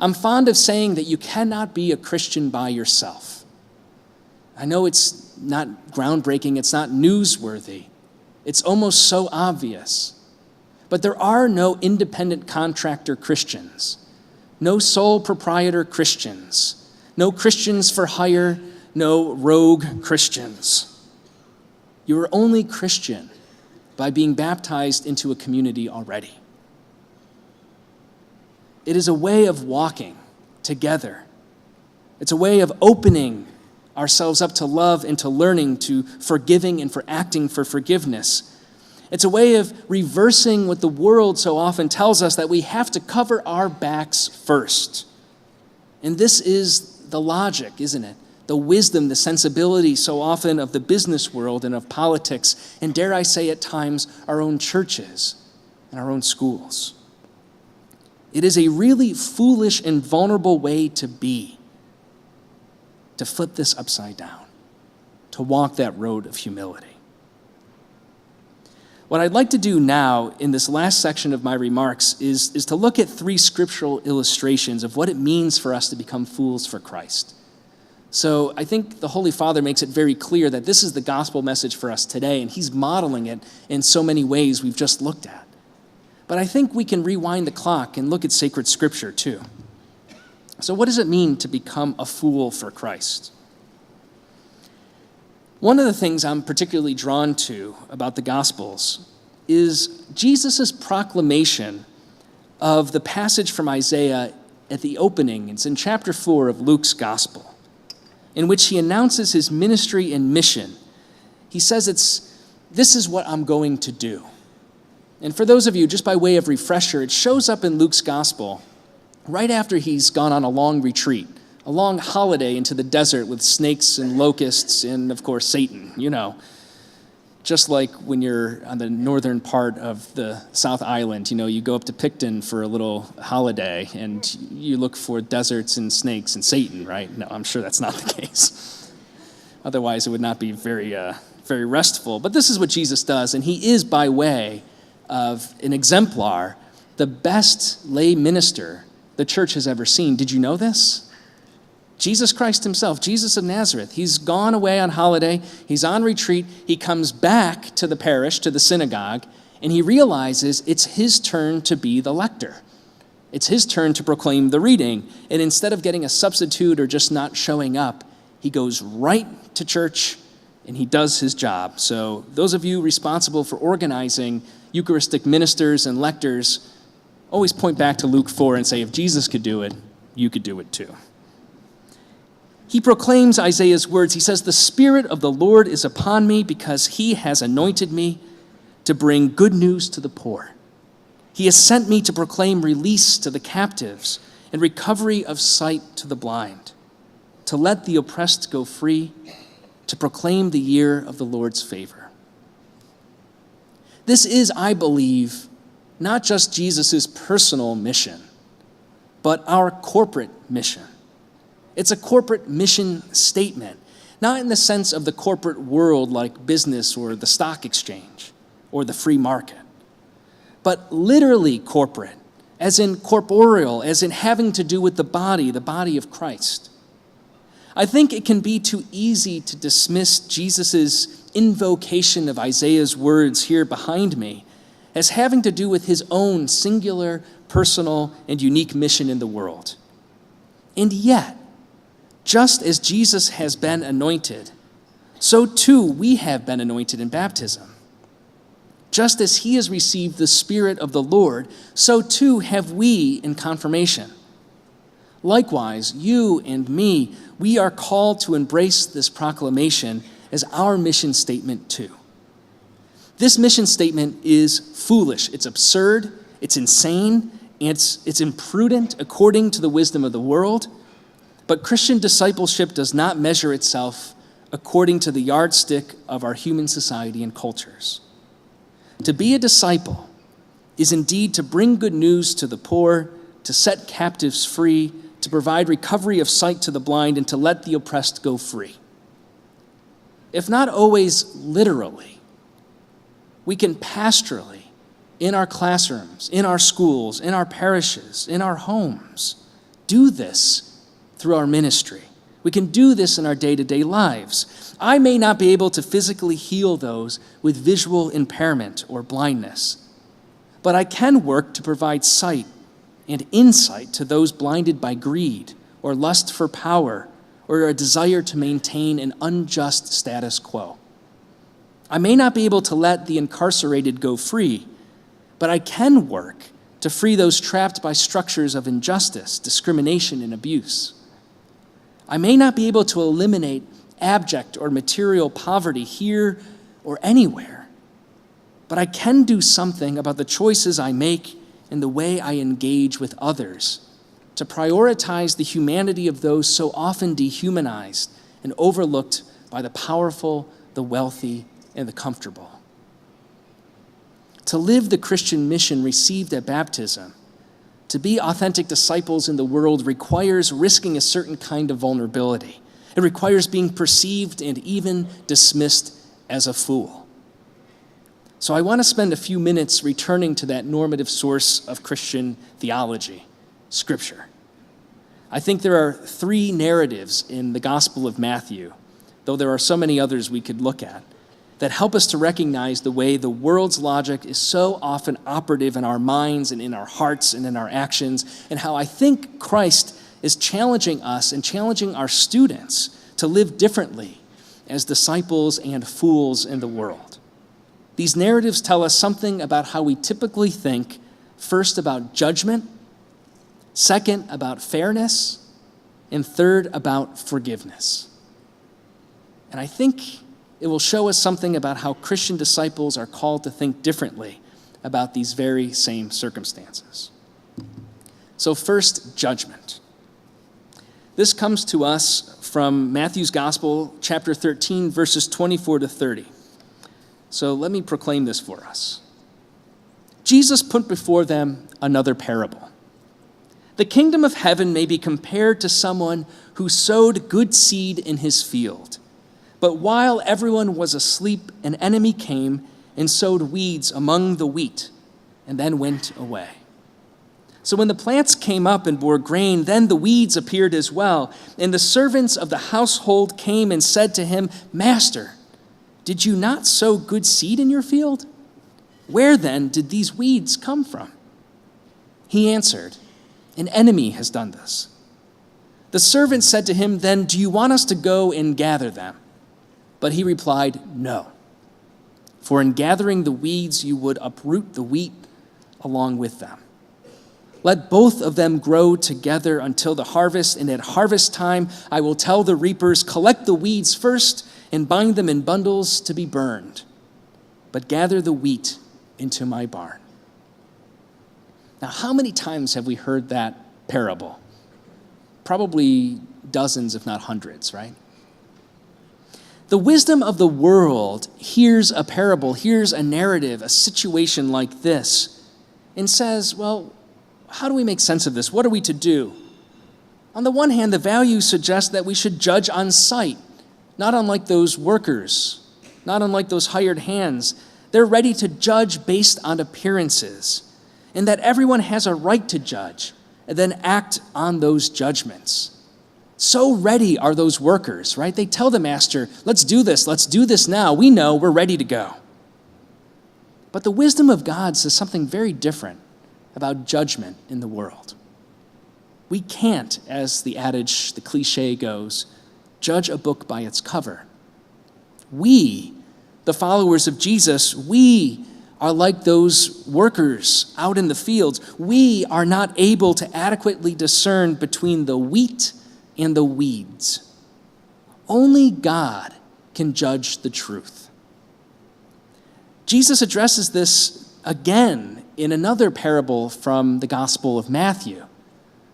I'm fond of saying that you cannot be a Christian by yourself. I know it's not groundbreaking, it's not newsworthy. It's almost so obvious. But there are no independent contractor Christians, no sole proprietor Christians, no Christians for hire, no rogue Christians. You are only Christian by being baptized into a community already. It is a way of walking together. It's a way of opening ourselves up to love and to learning, to forgiving and for acting for forgiveness. It's a way of reversing what the world so often tells us, that we have to cover our backs first. And this is the logic, isn't it? The wisdom, the sensibility so often of the business world and of politics, and dare I say at times, our own churches and our own schools. It is a really foolish and vulnerable way to be, to flip this upside down, to walk that road of humility. What I'd like to do now in this last section of my remarks is to look at 3 scriptural illustrations of what it means for us to become fools for Christ. So I think the Holy Father makes it very clear that this is the gospel message for us today, and he's modeling it in so many ways we've just looked at. But I think we can rewind the clock and look at sacred scripture too. So what does it mean to become a fool for Christ? One of the things I'm particularly drawn to about the Gospels is Jesus' proclamation of the passage from Isaiah at the opening. It's in chapter 4 of Luke's gospel, in which he announces his ministry and mission. He says this is what I'm going to do. And for those of you, just by way of refresher, it shows up in Luke's gospel right after he's gone on a long retreat, a long holiday into the desert with snakes and locusts and, of course, Satan, Just like when you're on the northern part of the South Island, you go up to Picton for a little holiday and you look for deserts and snakes and Satan, right? No, I'm sure that's not the case. Otherwise, it would not be very restful. But this is what Jesus does, and he is, by way of an exemplar, the best lay minister the church has ever seen. Did you know this? Jesus Christ himself, Jesus of Nazareth, he's gone away on holiday, he's on retreat, he comes back to the parish, to the synagogue, and he realizes it's his turn to be the lector. It's his turn to proclaim the reading, and instead of getting a substitute or just not showing up, he goes right to church and he does his job. So those of you responsible for organizing Eucharistic ministers and lectors, always point back to Luke 4 and say, if Jesus could do it, you could do it too. He proclaims Isaiah's words. He says, the Spirit of the Lord is upon me because he has anointed me to bring good news to the poor. He has sent me to proclaim release to the captives and recovery of sight to the blind, to let the oppressed go free, to proclaim the year of the Lord's favor. This is, I believe, not just Jesus' personal mission, but our corporate mission. It's a corporate mission statement, not in the sense of the corporate world like business or the stock exchange or the free market, but literally corporate, as in corporeal, as in having to do with the body of Christ. I think it can be too easy to dismiss Jesus' invocation of Isaiah's words here behind me as having to do with his own singular, personal, and unique mission in the world. And yet, just as Jesus has been anointed, so too we have been anointed in baptism. Just as he has received the Spirit of the Lord, so too have we in confirmation. Likewise, you and me, we are called to embrace this proclamation as our mission statement too. This mission statement is foolish, it's absurd, it's insane, and it's imprudent according to the wisdom of the world. But Christian discipleship does not measure itself according to the yardstick of our human society and cultures. To be a disciple is indeed to bring good news to the poor, to set captives free, to provide recovery of sight to the blind, and to let the oppressed go free. If not always literally, we can pastorally, in our classrooms, in our schools, in our parishes, in our homes, do this through our ministry. We can do this in our day-to-day lives. I may not be able to physically heal those with visual impairment or blindness, but I can work to provide sight and insight to those blinded by greed or lust for power or a desire to maintain an unjust status quo. I may not be able to let the incarcerated go free, but I can work to free those trapped by structures of injustice, discrimination, and abuse. I may not be able to eliminate abject or material poverty here or anywhere, but I can do something about the choices I make and the way I engage with others to prioritize the humanity of those so often dehumanized and overlooked by the powerful, the wealthy, and the comfortable. To live the Christian mission received at baptism, to be authentic disciples in the world, requires risking a certain kind of vulnerability. It requires being perceived and even dismissed as a fool. So I want to spend a few minutes returning to that normative source of Christian theology, Scripture. I think there are 3 narratives in the Gospel of Matthew, though there are so many others we could look at, that help us to recognize the way the world's logic is so often operative in our minds and in our hearts and in our actions, and how I think Christ is challenging us and challenging our students to live differently as disciples and fools in the world. These narratives tell us something about how we typically think, first about judgment, Second, about fairness. And third, about forgiveness. And I think it will show us something about how Christian disciples are called to think differently about these very same circumstances. So first, judgment. This comes to us from Matthew's Gospel, chapter 13, verses 24 to 30. So let me proclaim this for us. Jesus put before them another parable. The kingdom of heaven may be compared to someone who sowed good seed in his field. But while everyone was asleep, an enemy came and sowed weeds among the wheat, and then went away. So when the plants came up and bore grain, then the weeds appeared as well. And the servants of the household came and said to him, "Master, did you not sow good seed in your field? Where then did these weeds come from?" He answered, "An enemy has done this." The servant said to him, "Then do you want us to go and gather them?" But he replied, "No. For in gathering the weeds, you would uproot the wheat along with them. Let both of them grow together until the harvest, and at harvest time I will tell the reapers, collect the weeds first and bind them in bundles to be burned, but gather the wheat into my barn." Now, how many times have we heard that parable? Probably dozens, if not hundreds, right? The wisdom of the world hears a parable, hears a narrative, a situation like this, and says, well, how do we make sense of this? What are we to do? On the one hand, the values suggest that we should judge on sight, not unlike those workers, not unlike those hired hands. They're ready to judge based on appearances, and that everyone has a right to judge and then act on those judgments. So ready are those workers, right? They tell the master, let's do this now. We know, we're ready to go. But the wisdom of God says something very different about judgment in the world. We can't, as the adage, the cliche goes, judge a book by its cover. We, the followers of Jesus, we are like those workers out in the fields. We are not able to adequately discern between the wheat and the weeds. Only God can judge the truth. Jesus addresses this again in another parable from the Gospel of Matthew.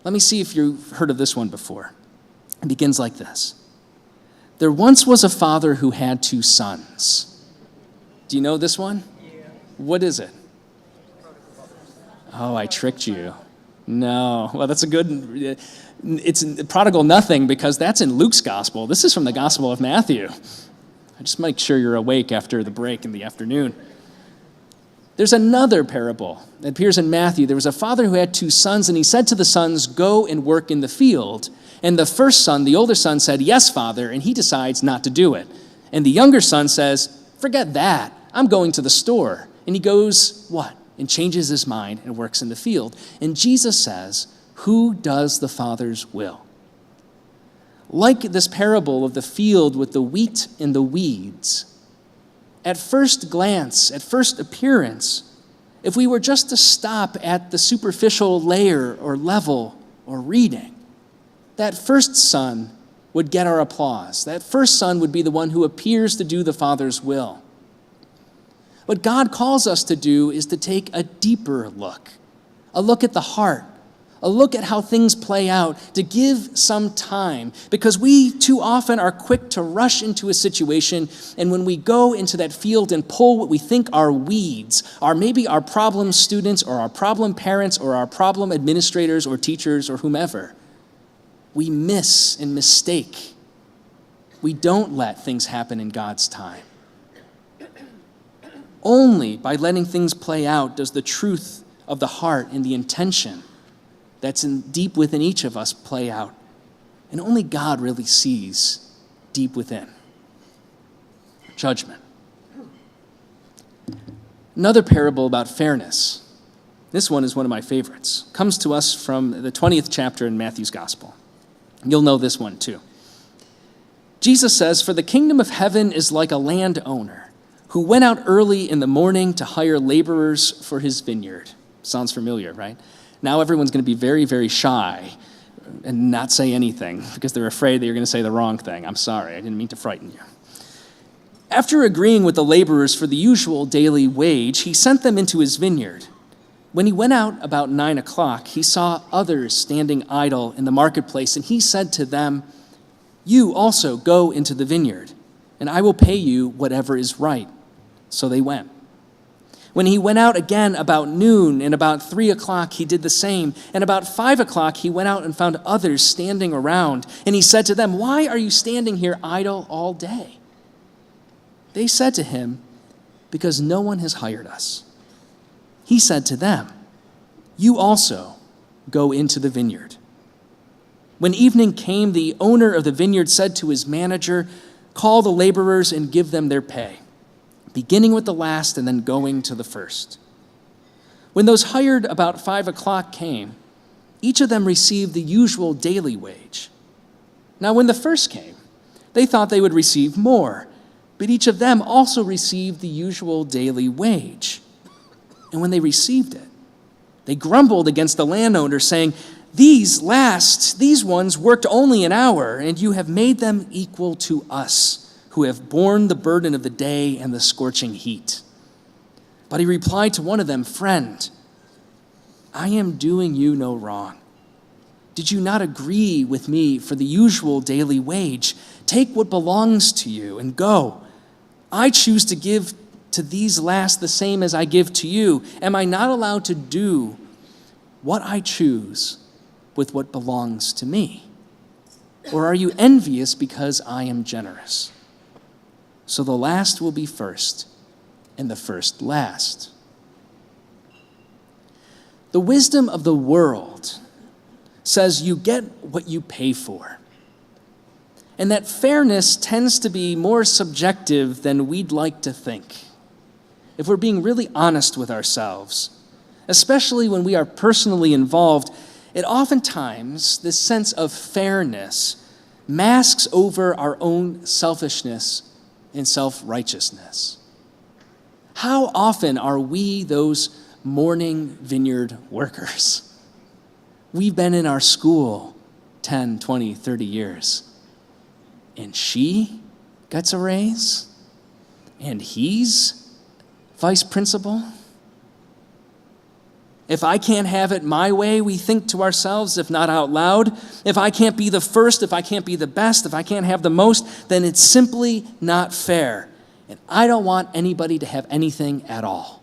Let me see if you've heard of this one before. It begins like this. There once was a father who had 2 sons. Do you know this one? Yeah. What is it? Oh, I tricked you. No. Well, that's a good... It's prodigal nothing because that's in Luke's Gospel. This is from the Gospel of Matthew. I just make sure you're awake after the break in the afternoon. There's another parable that appears in Matthew. There was a father who had 2 sons, and he said to the sons, "Go and work in the field." And the first son, the older son, said, "Yes, father," and he decides not to do it. And the younger son says, "Forget that. I'm going to the store." And he goes, what? And changes his mind and works in the field. And Jesus says, who does the Father's will? Like this parable of the field with the wheat and the weeds, at first glance, at first appearance, if we were just to stop at the superficial layer or level or reading, that first son would get our applause. That first son would be the one who appears to do the Father's will. What God calls us to do is to take a deeper look, a look at the heart, a look at how things play out, to give some time, because we too often are quick to rush into a situation, and when we go into that field and pull what we think are weeds, are maybe our problem students or our problem parents or our problem administrators or teachers or whomever, we miss and mistake. We don't let things happen in God's time. Only by letting things play out does the truth of the heart and the intention that's deep within each of us play out. And only God really sees deep within. Judgment. Another parable about fairness. This one is one of my favorites. Comes to us from the 20th chapter in Matthew's Gospel. You'll know this one too. Jesus says, "For the kingdom of heaven is like a landowner who went out early in the morning to hire laborers for his vineyard." Sounds familiar, right? Now everyone's going to be very, very shy and not say anything because they're afraid that you're going to say the wrong thing. I'm sorry, I didn't mean to frighten you. After agreeing with the laborers for the usual daily wage, he sent them into his vineyard. When he went out about 9 o'clock, he saw others standing idle in the marketplace, and he said to them, "You also go into the vineyard, and I will pay you whatever is right." So they went. When he went out again about noon, and about 3 o'clock he did the same, and about 5 o'clock he went out and found others standing around, and he said to them, "Why are you standing here idle all day?" They said to him, "Because no one has hired us." He said to them, "You also go into the vineyard." When evening came, the owner of the vineyard said to his manager, "Call the laborers and give them their pay, beginning with the last and then going to the first." When those hired about 5 o'clock came, each of them received the usual daily wage. Now when the first came, they thought they would receive more, but each of them also received the usual daily wage. And when they received it, they grumbled against the landowner, saying, these ones worked only an hour, and you have made them equal to us, who have borne the burden of the day and the scorching heat." But he replied to one of them, "Friend, I am doing you no wrong. Did you not agree with me for the usual daily wage? Take what belongs to you and go. I choose to give to these last the same as I give to you. Am I not allowed to do what I choose with what belongs to me? Or are you envious because I am generous? So the last will be first, and the first last." The wisdom of the world says you get what you pay for, and that fairness tends to be more subjective than we'd like to think. If we're being really honest with ourselves, especially when we are personally involved, it oftentimes, this sense of fairness, masks over our own selfishness and self-righteousness. How often are we those morning vineyard workers? We've been in our school 10, 20, 30 years, and she gets a raise, and he's vice principal. If I can't have it my way, we think to ourselves, if not out loud, if I can't be the first, if I can't be the best, if I can't have the most, then it's simply not fair. And I don't want anybody to have anything at all.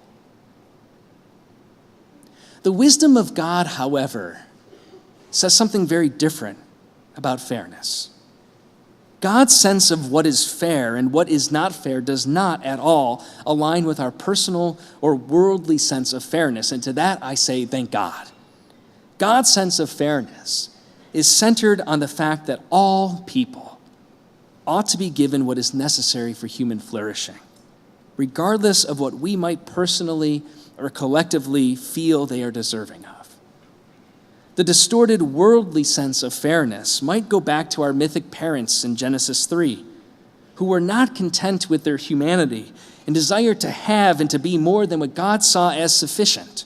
The wisdom of God, however, says something very different about fairness. God's sense of what is fair and what is not fair does not at all align with our personal or worldly sense of fairness. And to that I say, thank God. God's sense of fairness is centered on the fact that all people ought to be given what is necessary for human flourishing, regardless of what we might personally or collectively feel they are deserving of. The distorted worldly sense of fairness might go back to our mythic parents in Genesis 3, who were not content with their humanity and desired to have and to be more than what God saw as sufficient.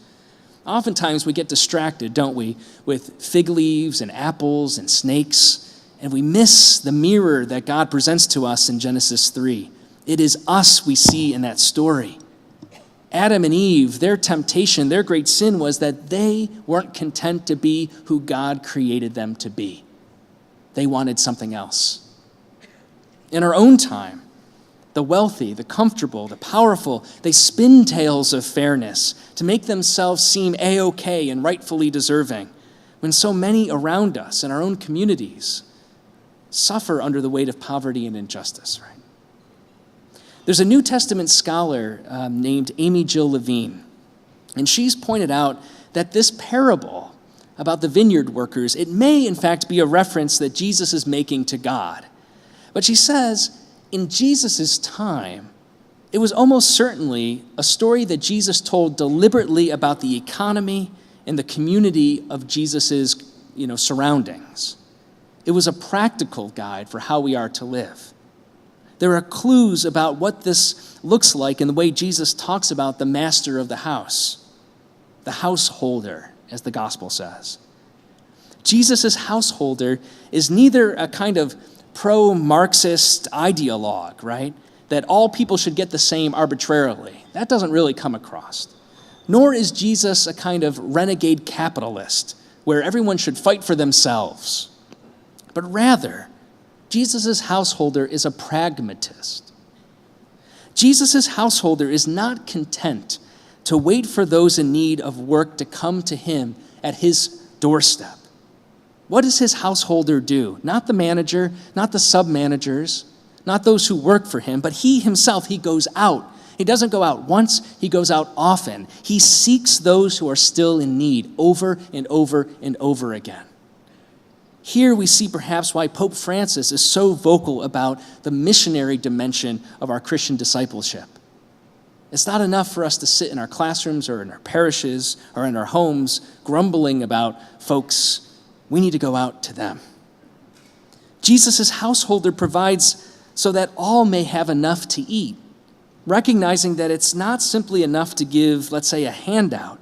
Oftentimes we get distracted, don't we, with fig leaves and apples and snakes, and we miss the mirror that God presents to us in Genesis 3. It is us we see in that story. Adam and Eve, their temptation, their great sin was that they weren't content to be who God created them to be. They wanted something else. In our own time, the wealthy, the comfortable, the powerful, they spin tales of fairness to make themselves seem A-OK and rightfully deserving, when so many around us in our own communities suffer under the weight of poverty and injustice, right? There's a New Testament scholar named Amy Jill Levine, and she's pointed out that this parable about the vineyard workers, it may in fact be a reference that Jesus is making to God. But she says, in Jesus' time, it was almost certainly a story that Jesus told deliberately about the economy and the community of Jesus' surroundings. It was a practical guide for how we are to live. There are clues about what this looks like in the way Jesus talks about the master of the house, the householder, as the gospel says. Jesus' householder is neither a kind of pro-Marxist ideologue, right? That all people should get the same arbitrarily. That doesn't really come across. Nor is Jesus a kind of renegade capitalist where everyone should fight for themselves. But rather, Jesus' householder is a pragmatist. Jesus' householder is not content to wait for those in need of work to come to him at his doorstep. What does his householder do? Not the manager, not the sub-managers, not those who work for him, but he himself, he goes out. He doesn't go out once, he goes out often. He seeks those who are still in need over and over and over again. Here we see perhaps why Pope Francis is so vocal about the missionary dimension of our Christian discipleship. It's not enough for us to sit in our classrooms or in our parishes or in our homes grumbling about folks. We need to go out to them. Jesus' householder provides so that all may have enough to eat, recognizing that it's not simply enough to give, let's say, a handout,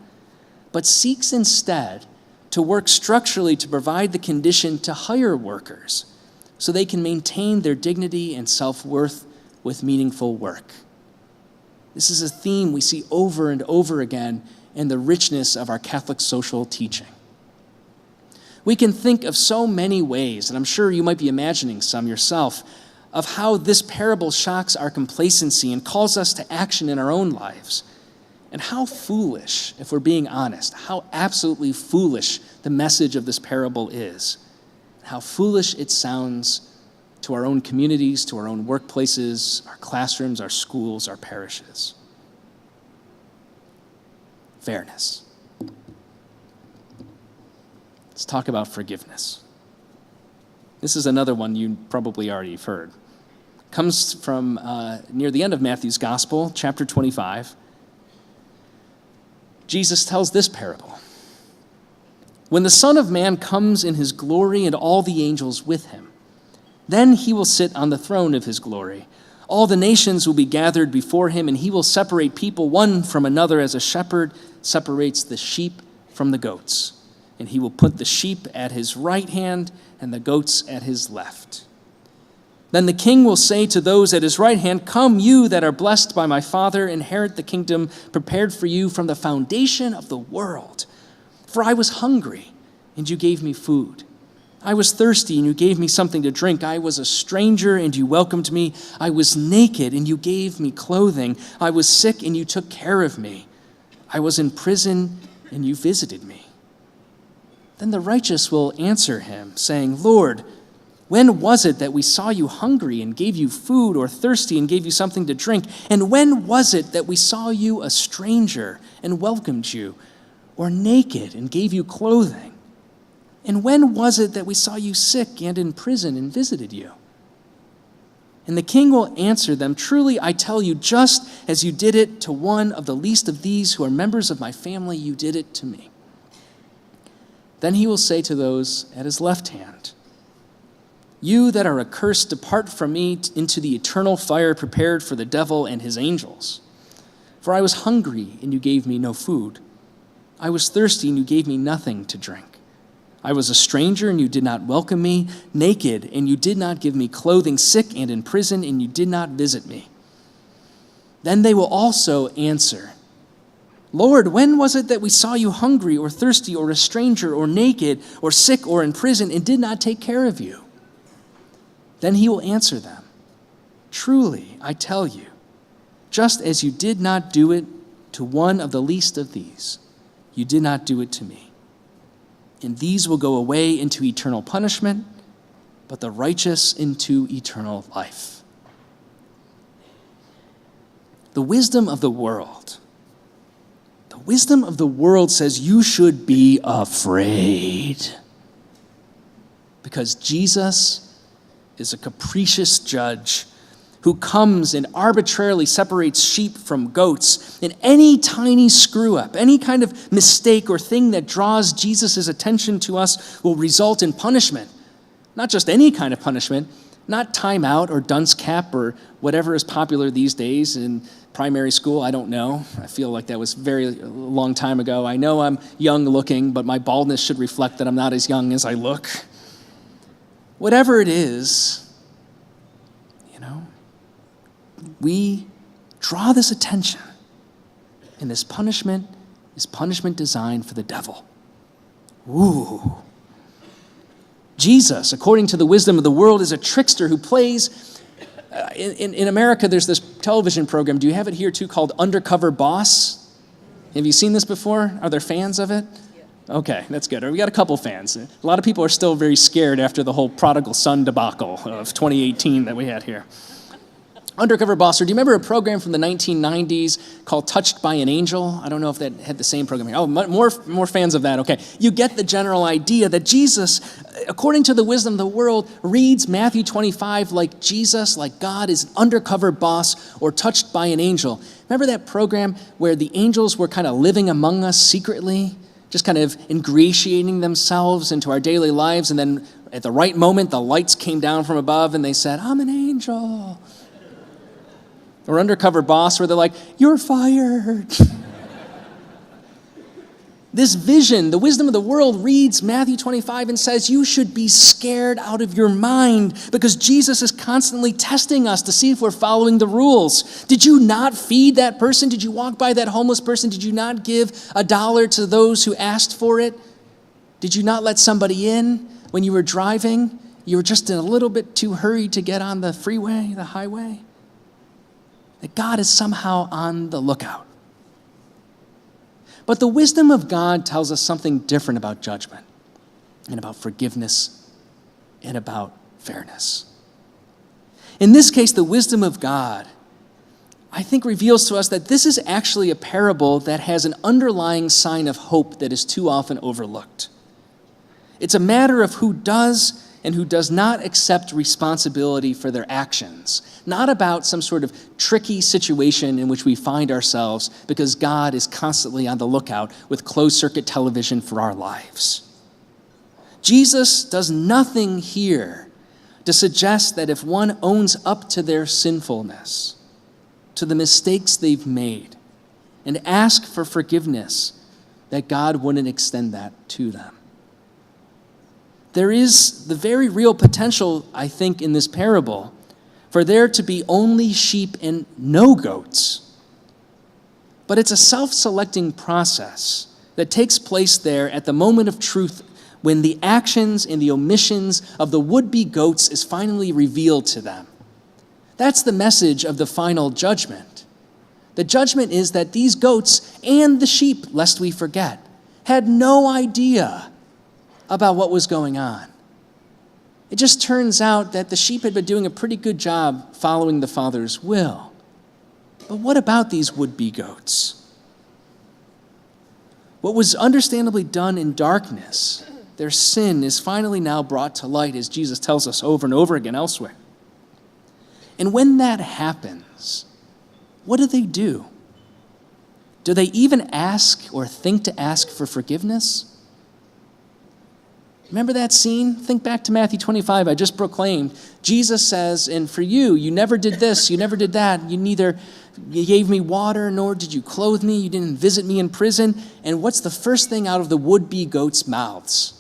but seeks instead to work structurally to provide the condition to hire workers so they can maintain their dignity and self-worth with meaningful work. This is a theme we see over and over again in the richness of our Catholic social teaching. We can think of so many ways, and I'm sure you might be imagining some yourself, of how this parable shocks our complacency and calls us to action in our own lives. And how foolish, if we're being honest, how absolutely foolish the message of this parable is. How foolish it sounds to our own communities, to our own workplaces, our classrooms, our schools, our parishes. Fairness. Let's talk about forgiveness. This is another one you probably already have heard. Comes from near the end of Matthew's Gospel, chapter 25. Jesus tells this parable. When the Son of Man comes in his glory and all the angels with him, then he will sit on the throne of his glory. All the nations will be gathered before him, and he will separate people one from another as a shepherd separates the sheep from the goats. And he will put the sheep at his right hand and the goats at his left. Then the king will say to those at his right hand, "Come, you that are blessed by my Father, inherit the kingdom prepared for you from the foundation of the world. For I was hungry, and you gave me food. I was thirsty, and you gave me something to drink. I was a stranger, and you welcomed me. I was naked, and you gave me clothing. I was sick, and you took care of me. I was in prison, and you visited me." Then the righteous will answer him, saying, "Lord, when was it that we saw you hungry and gave you food, or thirsty and gave you something to drink? And when was it that we saw you a stranger and welcomed you, or naked and gave you clothing? And when was it that we saw you sick and in prison and visited you?" And the king will answer them, "Truly I tell you, just as you did it to one of the least of these who are members of my family, you did it to me." Then he will say to those at his left hand, "You that are accursed, depart from me into the eternal fire prepared for the devil and his angels. For I was hungry, and you gave me no food. I was thirsty, and you gave me nothing to drink. I was a stranger, and you did not welcome me, naked, and you did not give me clothing, sick and in prison, and you did not visit me." Then they will also answer, "Lord, when was it that we saw you hungry or thirsty or a stranger or naked or sick or in prison and did not take care of you?" Then he will answer them, "Truly, I tell you, just as you did not do it to one of the least of these, you did not do it to me. And these will go away into eternal punishment, but the righteous into eternal life." The wisdom of the world says you should be afraid, because Jesus is a capricious judge who comes and arbitrarily separates sheep from goats. And any tiny screw-up, any kind of mistake or thing that draws Jesus' attention to us will result in punishment. Not just any kind of punishment, Not Time Out or Dunce Cap or whatever is popular these days in primary school. I don't know. I feel like that was very long time ago. I know I'm young looking, but my baldness should reflect that I'm not as young as I look. Whatever it is, we draw this attention, and this punishment is punishment designed for the devil. Ooh. Jesus, according to the wisdom of the world, is a trickster who plays. In America, there's this television program. Do you have it here too, called Undercover Boss? Have you seen this before? Are there fans of it? Yeah. Okay, that's good. We got a couple fans. A lot of people are still very scared after the whole prodigal son debacle of 2018 that we had here. Undercover Boss, or do you remember a program from the 1990s called Touched by an Angel? I don't know if that had the same program here. Oh, more fans of that. Okay. You get the general idea that Jesus, according to the wisdom of the world, reads Matthew 25 like Jesus, like God is an undercover boss or touched by an angel. Remember that program where the angels were kind of living among us secretly, just kind of ingratiating themselves into our daily lives, and then at the right moment, the lights came down from above and they said, "I'm an angel." Or Undercover Boss, where they're like, "You're fired." This vision, the wisdom of the world, reads Matthew 25 and says, you should be scared out of your mind because Jesus is constantly testing us to see if we're following the rules. Did you not feed that person? Did you walk by that homeless person? Did you not give $1 to those who asked for it? Did you not let somebody in when you were driving? You were just a little bit too hurried to get on the freeway, the highway? That God is somehow on the lookout. But the wisdom of God tells us something different about judgment and about forgiveness and about fairness. In this case, the wisdom of God, I think, reveals to us that this is actually a parable that has an underlying sign of hope that is too often overlooked. It's a matter of who does and who does not accept responsibility for their actions, not about some sort of tricky situation in which we find ourselves because God is constantly on the lookout with closed-circuit television for our lives. Jesus does nothing here to suggest that if one owns up to their sinfulness, to the mistakes they've made, and ask for forgiveness, that God wouldn't extend that to them. There is the very real potential, I think, in this parable for there to be only sheep and no goats. But it's a self-selecting process that takes place there at the moment of truth when the actions and the omissions of the would-be goats is finally revealed to them. That's the message of the final judgment. The judgment is that these goats and the sheep, lest we forget, had no idea about what was going on. It just turns out that the sheep had been doing a pretty good job following the Father's will. But what about these would-be goats? What was understandably done in darkness, their sin, is finally now brought to light, as Jesus tells us over and over again elsewhere. And when that happens, what do? Do they even ask or think to ask for forgiveness? Remember that scene? Think back to Matthew 25, I just proclaimed. Jesus says, and for you, you never did this, you never did that. You gave me water, nor did you clothe me. You didn't visit me in prison. And what's the first thing out of the would-be goats' mouths?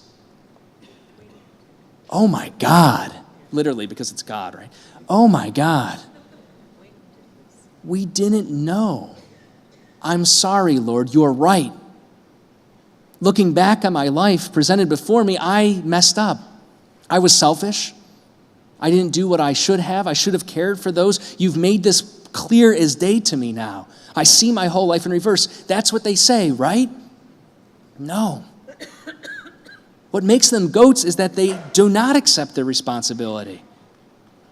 Oh my God. Literally, because it's God, right? Oh my God. We didn't know. I'm sorry, Lord, you're right. Looking back on my life presented before me, I messed up. I was selfish. I didn't do what I should have. I should have cared for those. You've made this clear as day to me now. I see my whole life in reverse. That's what they say, right? No. What makes them goats is that they do not accept their responsibility.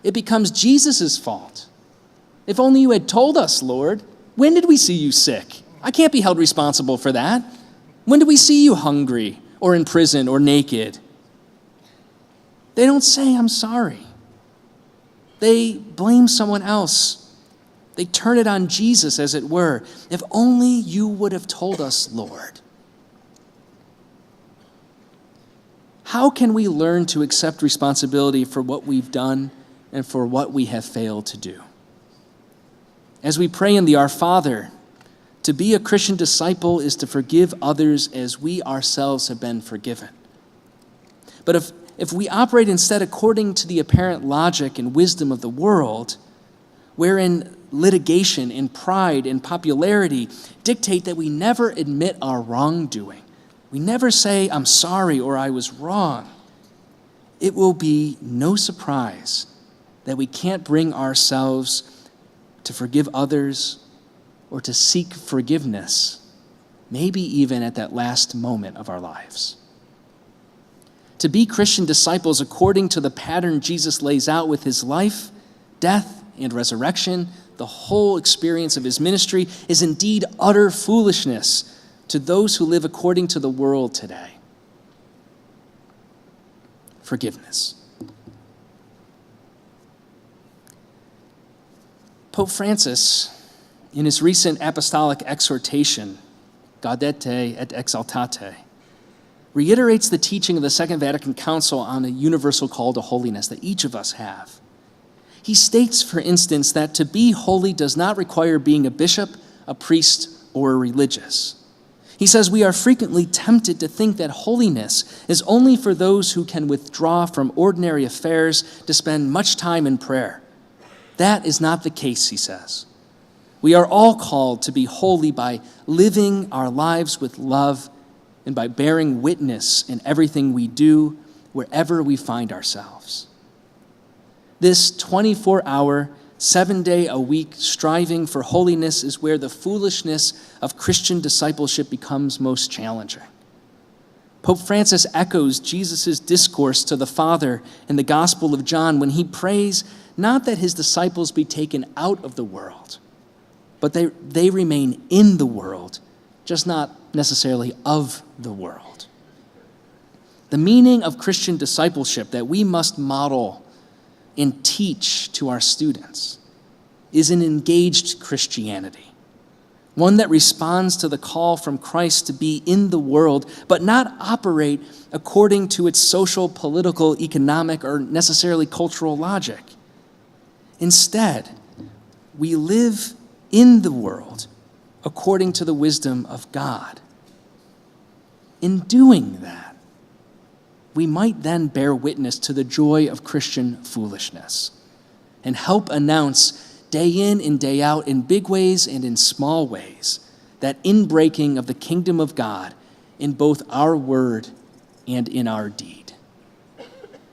It becomes Jesus' fault. If only you had told us, Lord, when did we see you sick? I can't be held responsible for that. When did we see you hungry or in prison or naked? They don't say, I'm sorry. They blame someone else. They turn it on Jesus, as it were. If only you would have told us, Lord. How can we learn to accept responsibility for what we've done and for what we have failed to do. As we pray in the Our Father, to be a Christian disciple is to forgive others as we ourselves have been forgiven. But if we operate instead according to the apparent logic and wisdom of the world, wherein litigation and pride and popularity dictate that we never admit our wrongdoing, we never say, I'm sorry or I was wrong, it will be no surprise that we can't bring ourselves to forgive others or to seek forgiveness, maybe even at that last moment of our lives. To be Christian disciples according to the pattern Jesus lays out with his life, death, and resurrection, the whole experience of his ministry, is indeed utter foolishness to those who live according to the world today. Forgiveness. Pope Francis, in his recent apostolic exhortation, Gaudete et Exaltate, reiterates the teaching of the Second Vatican Council on a universal call to holiness that each of us have. He states, for instance, that to be holy does not require being a bishop, a priest, or a religious. He says we are frequently tempted to think that holiness is only for those who can withdraw from ordinary affairs to spend much time in prayer. That is not the case, he says. We are all called to be holy by living our lives with love and by bearing witness in everything we do, wherever we find ourselves. This 24-hour, 7-day-a-week striving for holiness is where the foolishness of Christian discipleship becomes most challenging. Pope Francis echoes Jesus' discourse to the Father in the Gospel of John when he prays not that his disciples be taken out of the world, but they remain in the world, just not necessarily of the world. The meaning of Christian discipleship that we must model and teach to our students is an engaged Christianity, one that responds to the call from Christ to be in the world, but not operate according to its social, political, economic, or necessarily cultural logic. Instead, we live in the world according to the wisdom of God. In doing that, we might then bear witness to the joy of Christian foolishness and help announce day in and day out in big ways and in small ways that inbreaking of the kingdom of God in both our word and in our deed.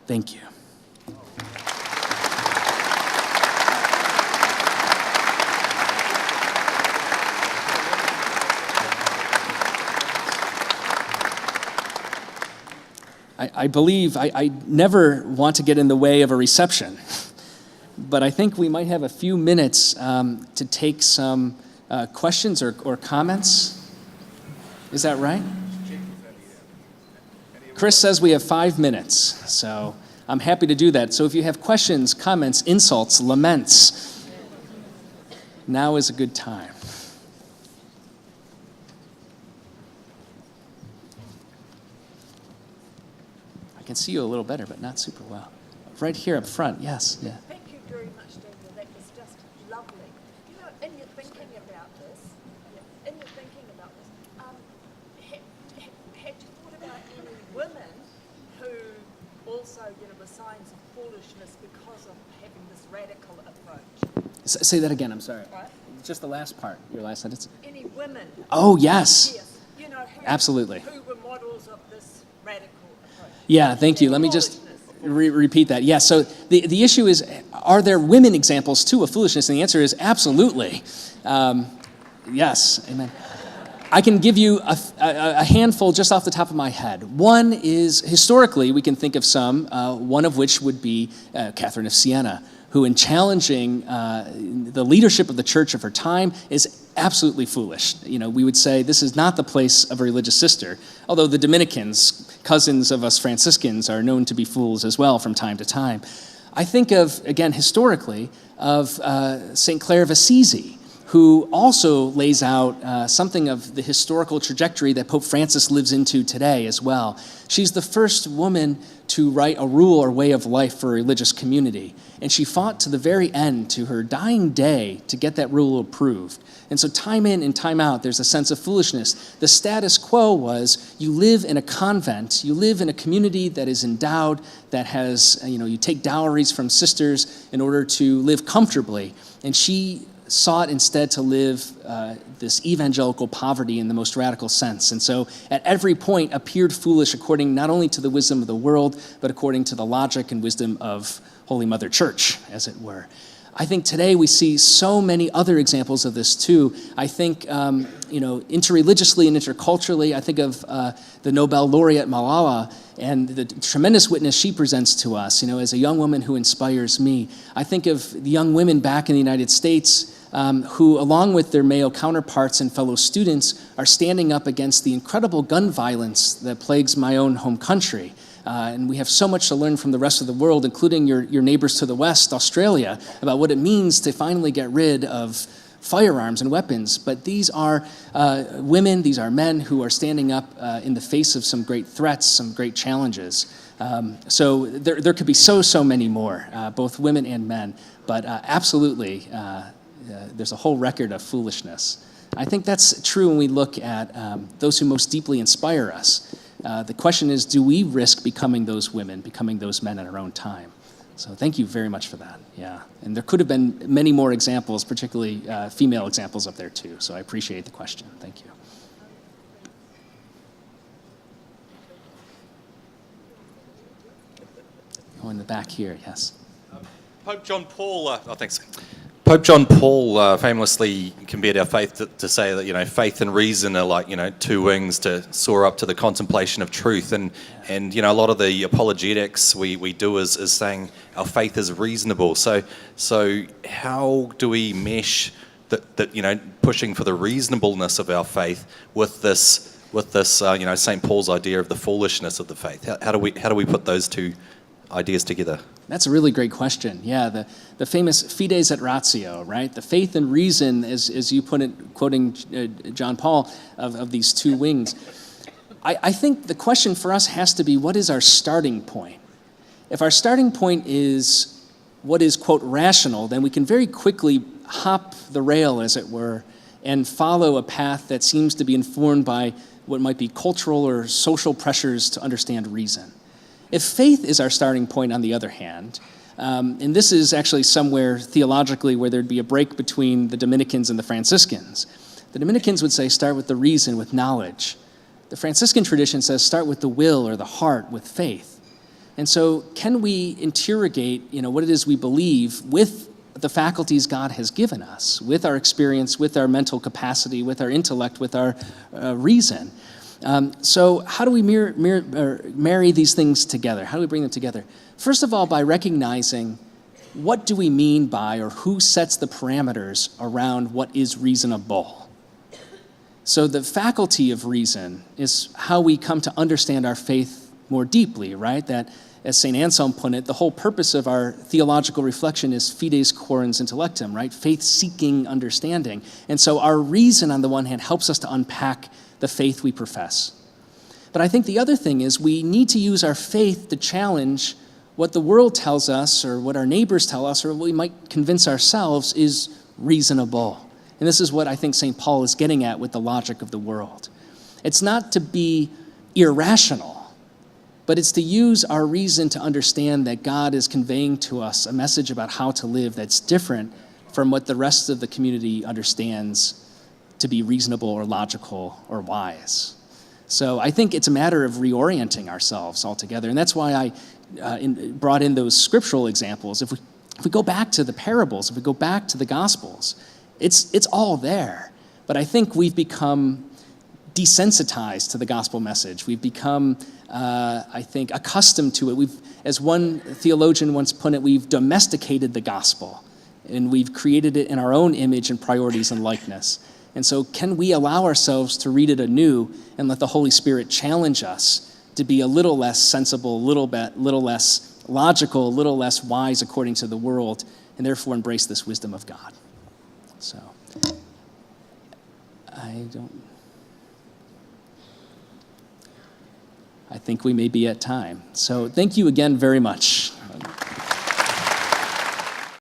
Thank you. I believe I never want to get in the way of a reception, but I think we might have a few minutes to take some questions or comments. Is that right? Chris says we have 5 minutes, so I'm happy to do that. So if you have questions, comments, insults, laments, now is a good time. I can see you a little better, but not super well. Right here up front, yes. Yeah. Thank you very much, David. That was just lovely. You know, in your thinking about this, had you thought about any women who also, were signs of foolishness because of having this radical approach? Say that again, I'm sorry. Right? Just the last part, your last sentence. Any women? Oh, yes. Yes. Absolutely. Who were models of this radical approach? Yeah, thank you. Let me just repeat that. Yeah, so the issue is, are there women examples too of foolishness? And the answer is absolutely. Yes, amen. I can give you a handful just off the top of my head. One is, historically, we can think of some, one of which would be Catherine of Siena, who in challenging the leadership of the church of her time is absolutely foolish. We would say this is not the place of a religious sister, although the Dominicans, cousins of us Franciscans, are known to be fools as well from time to time. I think of, again, historically, of St. Clare of Assisi, who also lays out something of the historical trajectory that Pope Francis lives into today as well. She's the first woman to write a rule or way of life for a religious community, and she fought to the very end, to her dying day, to get that rule approved. And so time in and time out, there's a sense of foolishness. The status quo was you live in a convent, you live in a community that is endowed, that has, you take dowries from sisters in order to live comfortably. And she sought instead to live this evangelical poverty in the most radical sense. And so at every point appeared foolish according not only to the wisdom of the world, but according to the logic and wisdom of Holy Mother Church, as it were. I think today we see so many other examples of this too. I think, interreligiously and interculturally, I think of the Nobel laureate Malala and the tremendous witness she presents to us, as a young woman who inspires me. I think of the young women back in the United States who, along with their male counterparts and fellow students, are standing up against the incredible gun violence that plagues my own home country. And we have so much to learn from the rest of the world, including your neighbors to the west, Australia, about what it means to finally get rid of firearms and weapons. But these are women, these are men who are standing up in the face of some great threats, some great challenges. So there could be so many more, both women and men. But absolutely, there's a whole record of foolishness. I think that's true when we look at those who most deeply inspire us. The question is, do we risk becoming those women, becoming those men in our own time? So thank you very much for that. Yeah, and there could have been many more examples, particularly female examples up there too. So I appreciate the question. Thank you. Oh, in the back here, yes. Pope John Paul, thanks. Pope John Paul famously compared our faith to say that, faith and reason are like, two wings to soar up to the contemplation of truth. And a lot of the apologetics we do is saying our faith is reasonable. So how do we mesh that pushing for the reasonableness of our faith with this St. Paul's idea of the foolishness of the faith? How do we put those two ideas together? That's a really great question. Yeah, the famous fides et ratio, right? The faith and reason, as you put it, quoting John Paul, of these two wings. I think the question for us has to be, what is our starting point? If our starting point is what is, quote, rational, then we can very quickly hop the rail, as it were, and follow a path that seems to be informed by what might be cultural or social pressures to understand reason. If faith is our starting point, on the other hand, and this is actually somewhere theologically where there'd be a break between the Dominicans and the Franciscans. The Dominicans would say start with the reason, with knowledge. The Franciscan tradition says start with the will or the heart, with faith. And so can we interrogate, what it is we believe with the faculties God has given us, with our experience, with our mental capacity, with our intellect, with our reason? So how do we marry these things together? How do we bring them together? First of all, by recognizing what do we mean by, or who sets the parameters around what is reasonable. So the faculty of reason is how we come to understand our faith more deeply, right? That, as St. Anselm put it, the whole purpose of our theological reflection is fides quorens intellectum, right? Faith-seeking understanding. And so our reason, on the one hand, helps us to unpack the faith we profess. But I think the other thing is we need to use our faith to challenge what the world tells us, or what our neighbors tell us, or what we might convince ourselves is reasonable. And this is what I think St. Paul is getting at with the logic of the world. It's not to be irrational, but it's to use our reason to understand that God is conveying to us a message about how to live that's different from what the rest of the community understands to be reasonable or logical or wise. So I think it's a matter of reorienting ourselves altogether. And that's why I brought in those scriptural examples. If we go back to the parables, if we go back to the Gospels, it's all there. But I think we've become desensitized to the gospel message. We've become, accustomed to it. As one theologian once put it, we've domesticated the gospel, and we've created it in our own image and priorities and likeness. And so can we allow ourselves to read it anew and let the Holy Spirit challenge us to be a little less sensible, a little less logical, a little less wise according to the world, and therefore embrace this wisdom of God? So I think we may be at time. So thank you again very much.